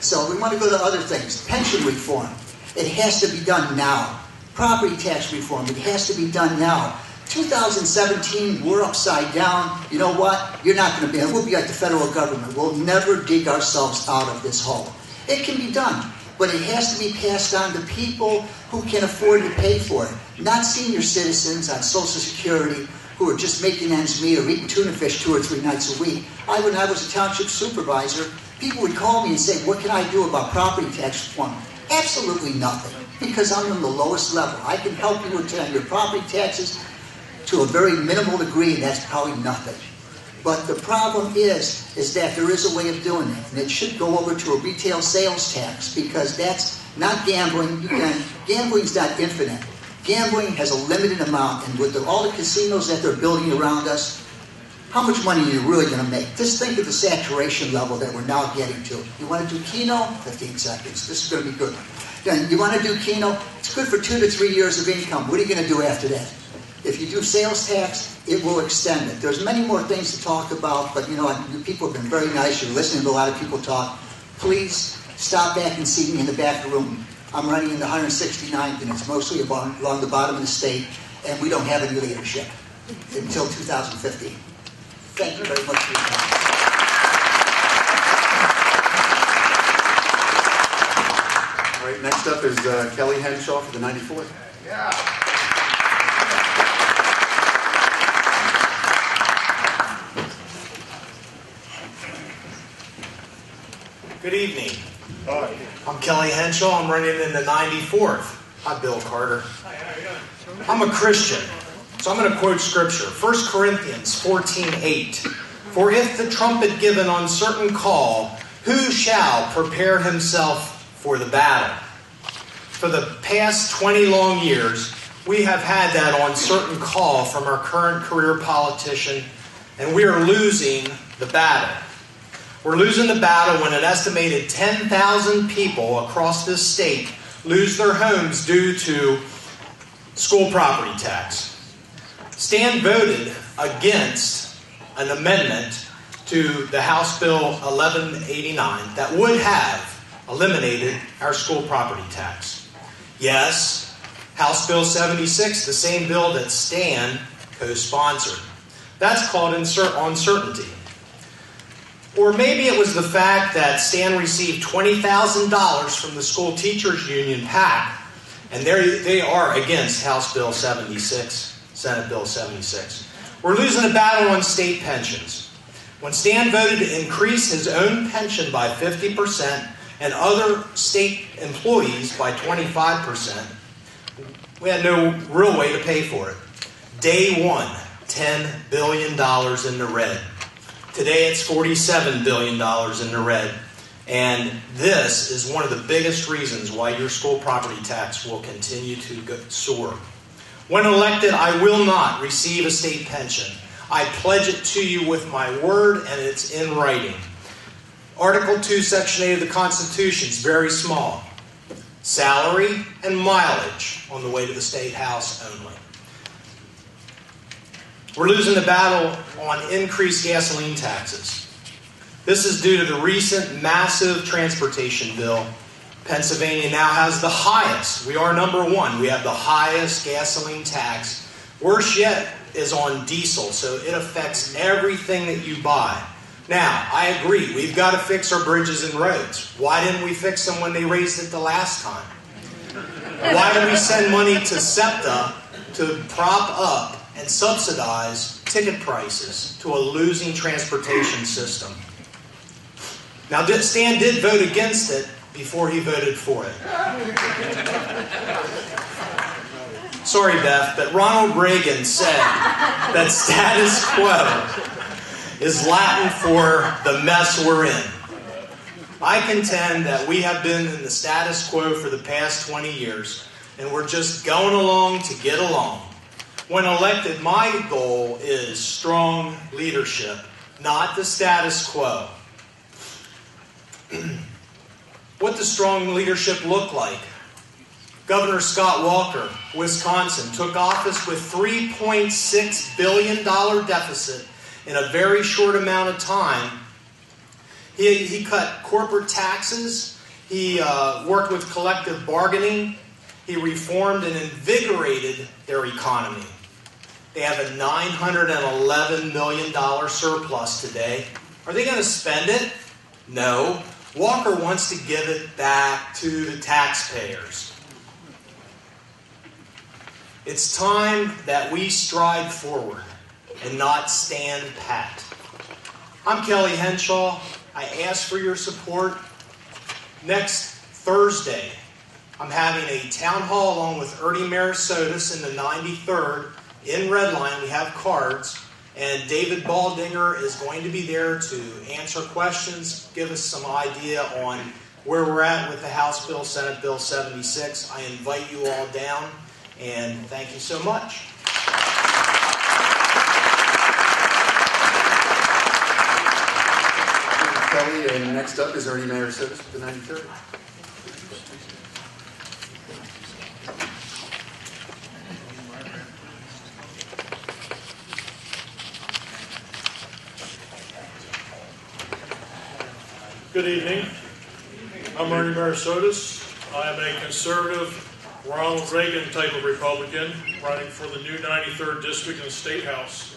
So we want to go to other things. Pension reform. It has to be done now. Property tax reform. It has to be done now. 2017, we're upside down. You know what? You're not going to be, we'll be like the federal government. We'll never dig ourselves out of this hole. It can be done, but it has to be passed on to people who can afford to pay for it. Not senior citizens on Social Security who are just making ends meet or eating tuna fish 2 or 3 nights a week. When I was a township supervisor, people would call me and say, what can I do about property tax reform? Absolutely nothing, because I'm on the lowest level. I can help you with your property taxes to a very minimal degree, and that's probably nothing. But the problem is that there is a way of doing it, and it should go over to a retail sales tax, because that's not gambling. Gambling's not infinite. Gambling has a limited amount, and with all the casinos that they're building around us, how much money are you really going to make? Just think of the saturation level that we're now getting to. You want to do Keno? 15 seconds. This is going to be good. Then you want to do Keno? It's good for 2 to 3 years of income. What are you going to do after that? If you do sales tax, it will extend it. There's many more things to talk about, but you know, you people have been very nice. You're listening to a lot of people talk. Please stop back and see me in the back of the room. I'm running in the 169th, and it's mostly along the bottom of the state, and we don't have any leadership until 2015. Thank you very much for your time. All right, next up is Kelly Henshaw for the 94th. Yeah. Good evening. I'm Kelly Henshaw. I'm running in the 94th. Hi, Bill Carter. I'm a Christian, so I'm going to quote Scripture. 1 Corinthians 14:8. For if the trumpet given on certain call, who shall prepare himself for the battle? For the past 20 long years, we have had that on certain call from our current career politician, and we are losing the battle. We're losing the battle when an estimated 10,000 people across this state lose their homes due to school property tax. Stan voted against an amendment to the House Bill 1189 that would have eliminated our school property tax. Yes, House Bill 76, the same bill that Stan co-sponsored. That's called uncertainty. Or maybe it was the fact that Stan received $20,000 from the School Teachers Union PAC, and they are against House Bill 76, Senate Bill 76. We're losing a battle on state pensions. When Stan voted to increase his own pension by 50% and other state employees by 25%, we had no real way to pay for it. Day one, $10 billion in the red. Today it's $47 billion in the red. And this is one of the biggest reasons why your school property tax will continue to soar. When elected, I will not receive a state pension. I pledge it to you with my word, and it's in writing. Article 2, Section 8 of the Constitution is very small. Salary and mileage on the way to the State House only. We're losing the battle on increased gasoline taxes. This is due to the recent massive transportation bill. Pennsylvania now has the highest. We are number one. We have the highest gasoline tax. Worse yet is on diesel, so it affects everything that you buy. Now, I agree, we've got to fix our bridges and roads. Why didn't we fix them when they raised it the last time? Why did we send money to SEPTA to prop up and subsidize ticket prices to a losing transportation system? Now, Stan did vote against it before he voted for it. Sorry, Beth, but Ronald Reagan said that status quo is Latin for the mess we're in. I contend that we have been in the status quo for the past 20 years, and we're just going along to get along. When elected, my goal is strong leadership, not the status quo. What does strong leadership look like? Governor Scott Walker, Wisconsin, took office with $3.6 billion deficit in a very short amount of time. He cut corporate taxes. He worked with collective bargaining. He reformed and invigorated their economy. They have a $911 million surplus today. Are they going to spend it? No. Walker wants to give it back to the taxpayers. It's time that we stride forward and not stand pat. I'm Kelly Henshaw. I ask for your support. Next Thursday, I'm having a town hall along with Ernie Merisotis in the 93rd in Redline. We have cards. And David Baldinger is going to be there to answer questions, give us some idea on where we're at with the House Bill, Senate Bill 76. I invite you all down, and thank you so much. Kelly, and next up is Ernie Merisotis with the 93rd. Good evening. I'm Ernie Merisotis. I am a conservative, Ronald Reagan type of Republican running for the new 93rd District in the State House.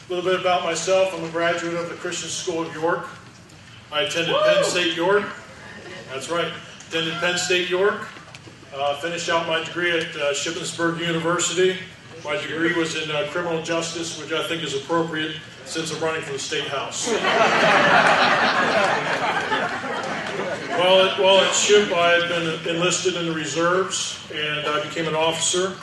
A little bit about myself. I'm a graduate of the Christian School of York. I attended Penn State York. That's right. Attended Penn State York. Finished out my degree at Shippensburg University. My degree was in criminal justice, which I think is appropriate since I'm running for the State House. While at SHIP, I had been enlisted in the reserves, and I became an officer.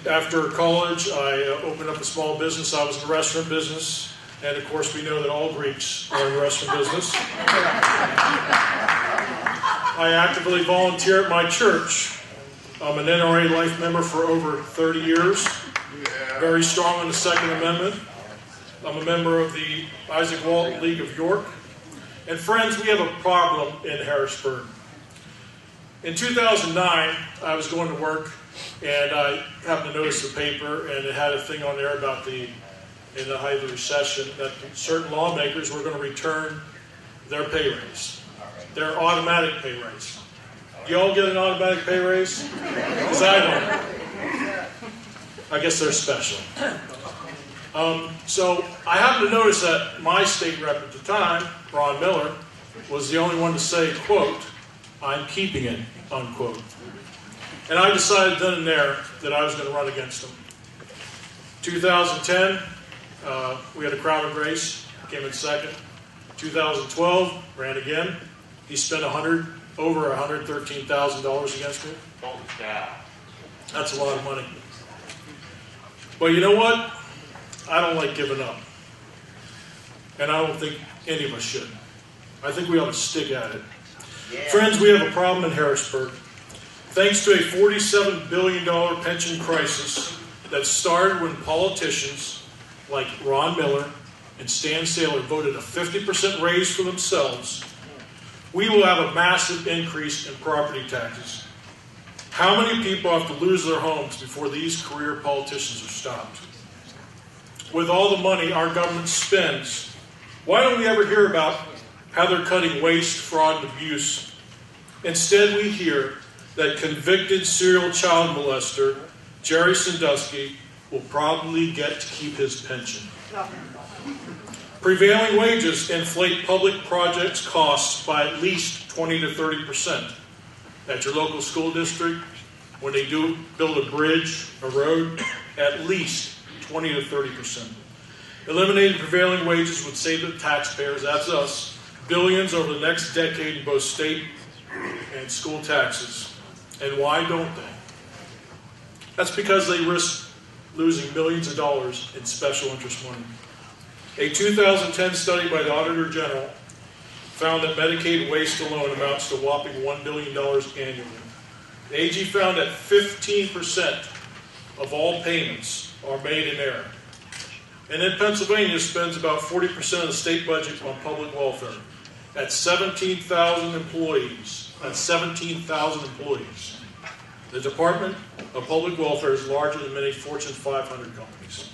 After college, I opened up a small business. I was in the restaurant business, and of course we know that all Greeks are in the restaurant business. I actively volunteer at my church. I'm an NRA Life member for over 30 years. Very strong on the Second Amendment. I'm a member of the Isaac Walton League of York. And friends, we have a problem in Harrisburg. In 2009, I was going to work, and I happened to notice the paper, and it had a thing on there about in the height of the recession, that certain lawmakers were going to return their pay raise, their automatic pay raise. Do y'all get an automatic pay raise? Because I don't. I guess they're special. So I happened to notice that my state rep at the time, Ron Miller, was the only one to say, quote, "I'm keeping it," unquote. And I decided then and there that I was going to run against him. 2010, we had a crowded race, came in second. 2012, ran again. He spent over $113,000 against me. Holy cow. That's a lot of money. But you know what? I don't like giving up. And I don't think any of us should. I think we ought to stick at it. Yeah. Friends, we have a problem in Harrisburg. Thanks to a $47 billion pension crisis that started when politicians like Ron Miller and Stan Saylor voted a 50% raise for themselves, we will have a massive increase in property taxes. How many people have to lose their homes before these career politicians are stopped? With all the money our government spends, why don't we ever hear about how they're cutting waste, fraud, and abuse? Instead, we hear that convicted serial child molester Jerry Sandusky will probably get to keep his pension. Prevailing wages inflate public projects costs by at least 20 to 30%. At your local school district, when they do build a bridge, a road, at least 20 to 30%. Eliminating prevailing wages would save the taxpayers, that's us, billions over the next decade in both state and school taxes. And why don't they? That's because they risk losing millions of dollars in special interest money. A 2010 study by the Auditor General found that Medicaid waste alone amounts to a whopping $1 billion annually. The AG found that 15% of all payments are made in error. And then Pennsylvania spends about 40% of the state budget on public welfare. That's 17,000 employees. That's 17,000 employees. The Department of Public Welfare is larger than many Fortune 500 companies.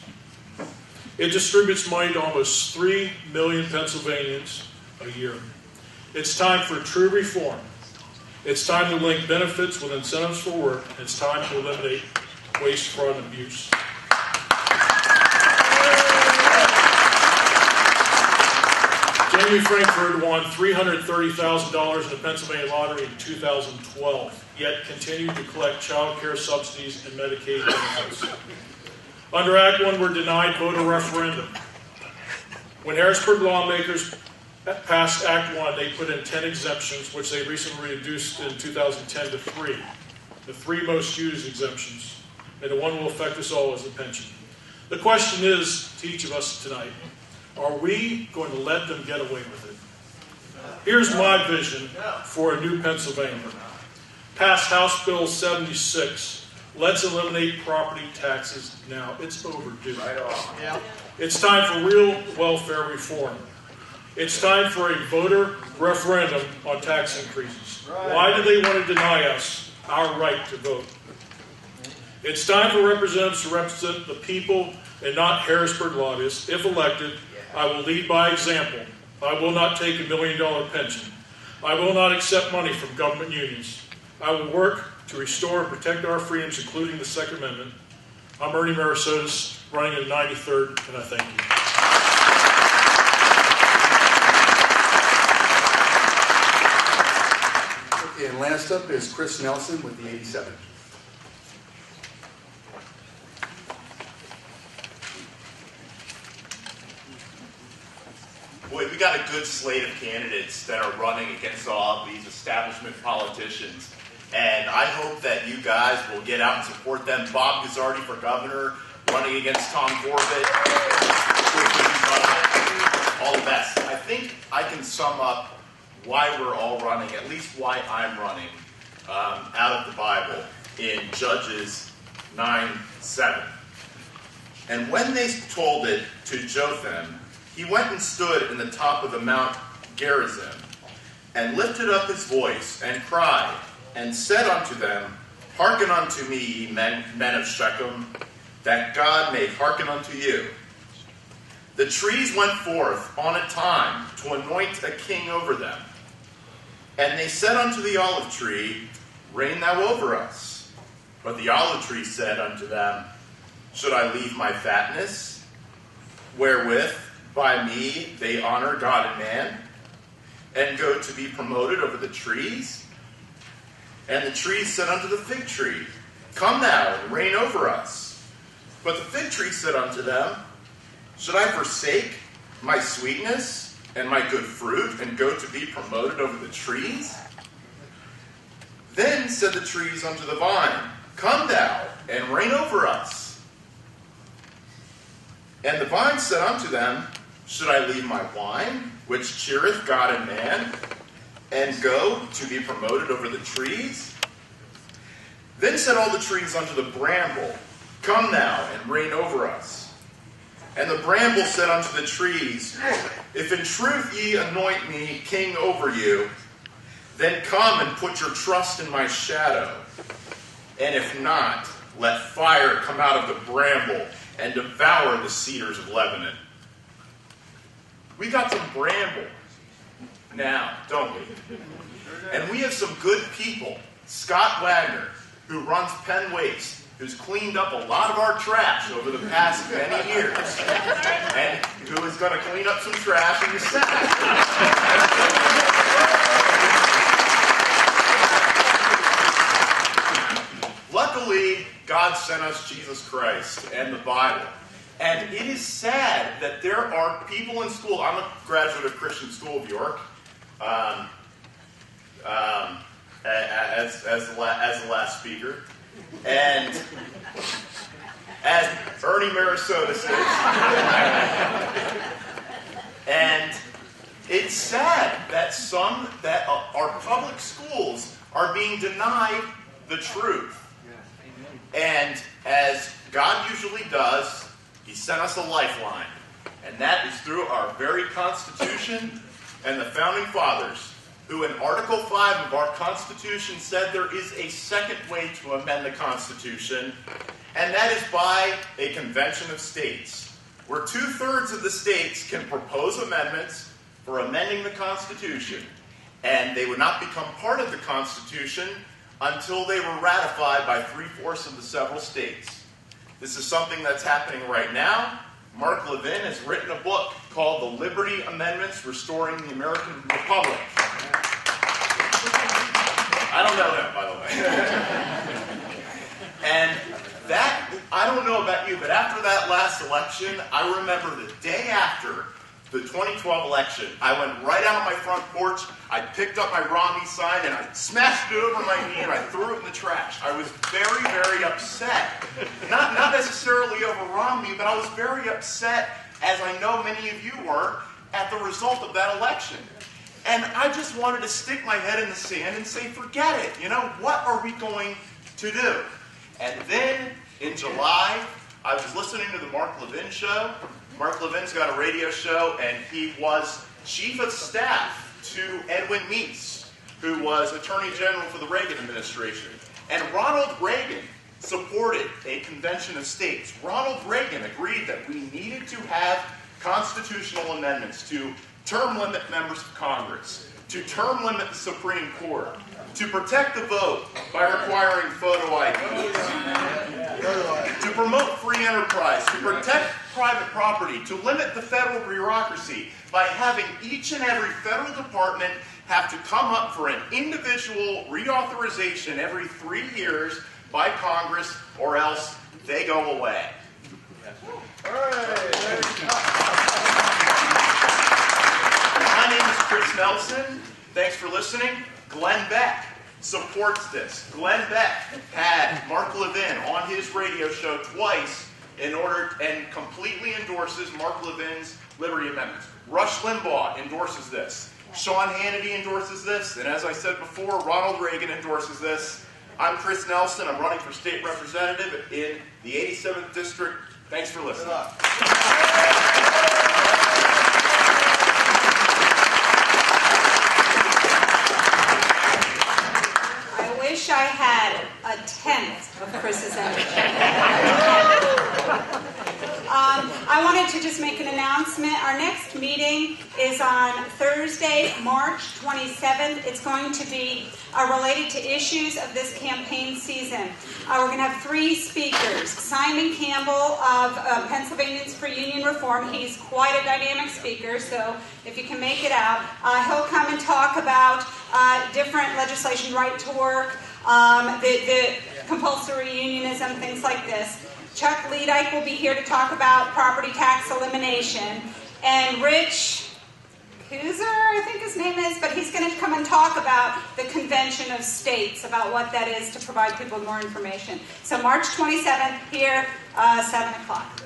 It distributes money to almost 3 million Pennsylvanians a year. It's time for true reform. It's time to link benefits with incentives for work. It's time to eliminate waste, fraud, and abuse. Jamie Frankfurt won $330,000 in the Pennsylvania lottery in 2012, yet continued to collect child care subsidies and Medicaid benefits. Under Act 1, we're denied voter referendum. When Harrisburg lawmakers passed Act 1, they put in 10 exemptions, which they recently reduced in 2010 to 3. The 3 most used exemptions, and the one will affect us all is the pension. The question is to each of us tonight, are we going to let them get away with it? Here's my vision for a new Pennsylvania. Pass House Bill 76. Let's eliminate property taxes now. It's overdue. Right on. Yeah. It's time for real welfare reform. It's time for a voter referendum on tax increases. Right. Why do they want to deny us our right to vote? It's time for representatives to represent the people and not Harrisburg lobbyists. If elected, I will lead by example. I will not take $1 million pension. I will not accept money from government unions. I will work to restore and protect our freedoms, including the Second Amendment. I'm Ernie Merisotis, running in 93rd, and I thank Okay, and last up is Chris Nelson with the 87. Boy, we got a good slate of candidates that are running against all these establishment politicians. And I hope that you guys will get out and support them. Bob Guzzardi for governor, running against Tom Corbett. All the best. I think I can sum up why we're all running, at least why I'm running, out of the Bible in Judges 9:7. And when they told it to Jotham, he went and stood in the top of the Mount Gerizim, and lifted up his voice, and cried, and said unto them, Hearken unto me, ye men of Shechem, that God may hearken unto you. The trees went forth on a time to anoint a king over them. And they said unto the olive tree, reign thou over us. But the olive tree said unto them, should I leave my fatness, wherewith by me they honor God and man, and go to be promoted over the trees? And the trees said unto the fig tree, come thou and reign over us. But the fig tree said unto them, should I forsake my sweetness and my good fruit, and go to be promoted over the trees? Then said the trees unto the vine, come thou and reign over us. And the vine said unto them, should I leave my wine, which cheereth God and man, and go to be promoted over the trees? Then said all the trees unto the bramble, come thou and reign over us. And the bramble said unto the trees, if in truth ye anoint me king over you, then come and put your trust in my shadow. And if not, let fire come out of the bramble and devour the cedars of Lebanon. We got some bramble now, don't we? And we have some good people. Scott Wagner, who runs Penn Waste, who's cleaned up a lot of our trash over the past many years, and who is going to clean up some trash in the Senate. Luckily, God sent us Jesus Christ and the Bible. And it is sad that there are people in school. I'm a graduate of Christian School of York, as the last speaker. And as Ernie Merisotis is. And it's sad that our public schools are being denied the truth. And as God usually does, He sent us a lifeline. And that is through our very Constitution and the Founding Fathers, who in Article 5 of our Constitution said there is a second way to amend the Constitution, and that is by a convention of states, where 2/3 of the states can propose amendments for amending the Constitution, and they would not become part of the Constitution until they were ratified by 3/4 of the several states. This is something that's happening right now. Marc Levin has written a book called The Liberty Amendments Restoring the American Republic. I don't know him, by the way. And that, I don't know about you, but after that last election, I remember the day after the 2012 election, I went right out on my front porch, I picked up my Romney sign, and I smashed it over my knee, and I threw it in the trash. I was very, very upset. Not necessarily over Romney, but I was very upset, as I know many of you were, at the result of that election. And I just wanted to stick my head in the sand and say, forget it. You know, what are we going to do? And then, in July, I was listening to the Marc Levin show. Marc Levin's got a radio show, and he was chief of staff to Edwin Meese, who was Attorney General for the Reagan administration. And Ronald Reagan supported a convention of states. Ronald Reagan agreed that we needed to have constitutional amendments to term limit members of Congress, to term limit the Supreme Court, to protect the vote by requiring photo IDs, to promote free enterprise, to protect private property, to limit the federal bureaucracy by having each and every federal department have to come up for an individual reauthorization every 3 years by Congress, or else they go away. My name is Chris Nelson. Thanks for listening. Glenn Beck supports this. Glenn Beck had Marc Levin on his radio show twice and completely endorses Marc Levin's Liberty Amendments. Rush Limbaugh endorses this. Sean Hannity endorses this. And as I said before, Ronald Reagan endorses this. I'm Chris Nelson. I'm running for state representative in the 87th District. Thanks for listening. I wish I had a tenth of Chris's energy. I want to wanted to just make an announcement. Our next meeting is on Thursday, March 27th. It's going to be related to issues of this campaign season. We're going to have 3 speakers. Simon Campbell of Pennsylvanians for Union Reform. He's quite a dynamic speaker, so if you can make it out, he'll come and talk about different legislation, right to work, the compulsory unionism, things like this. Chuck Leadike will be here to talk about property tax elimination. And Rich Kuzer, I think his name is, but he's going to come and talk about the Convention of States, about what that is, to provide people with more information. So March 27th here, 7 o'clock.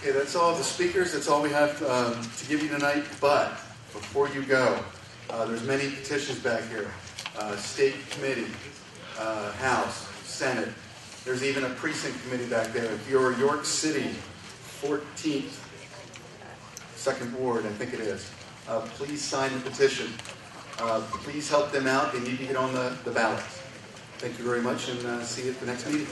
Okay, that's all the speakers. That's all we have to give you tonight. But before you go, there's many petitions back here. State committee, House, Senate. There's even a precinct committee back there. If you're York City, 14th, 2nd Ward, I think it is, please sign the petition. Please help them out. They need to get on the ballot. Thank you very much, and see you at the next meeting.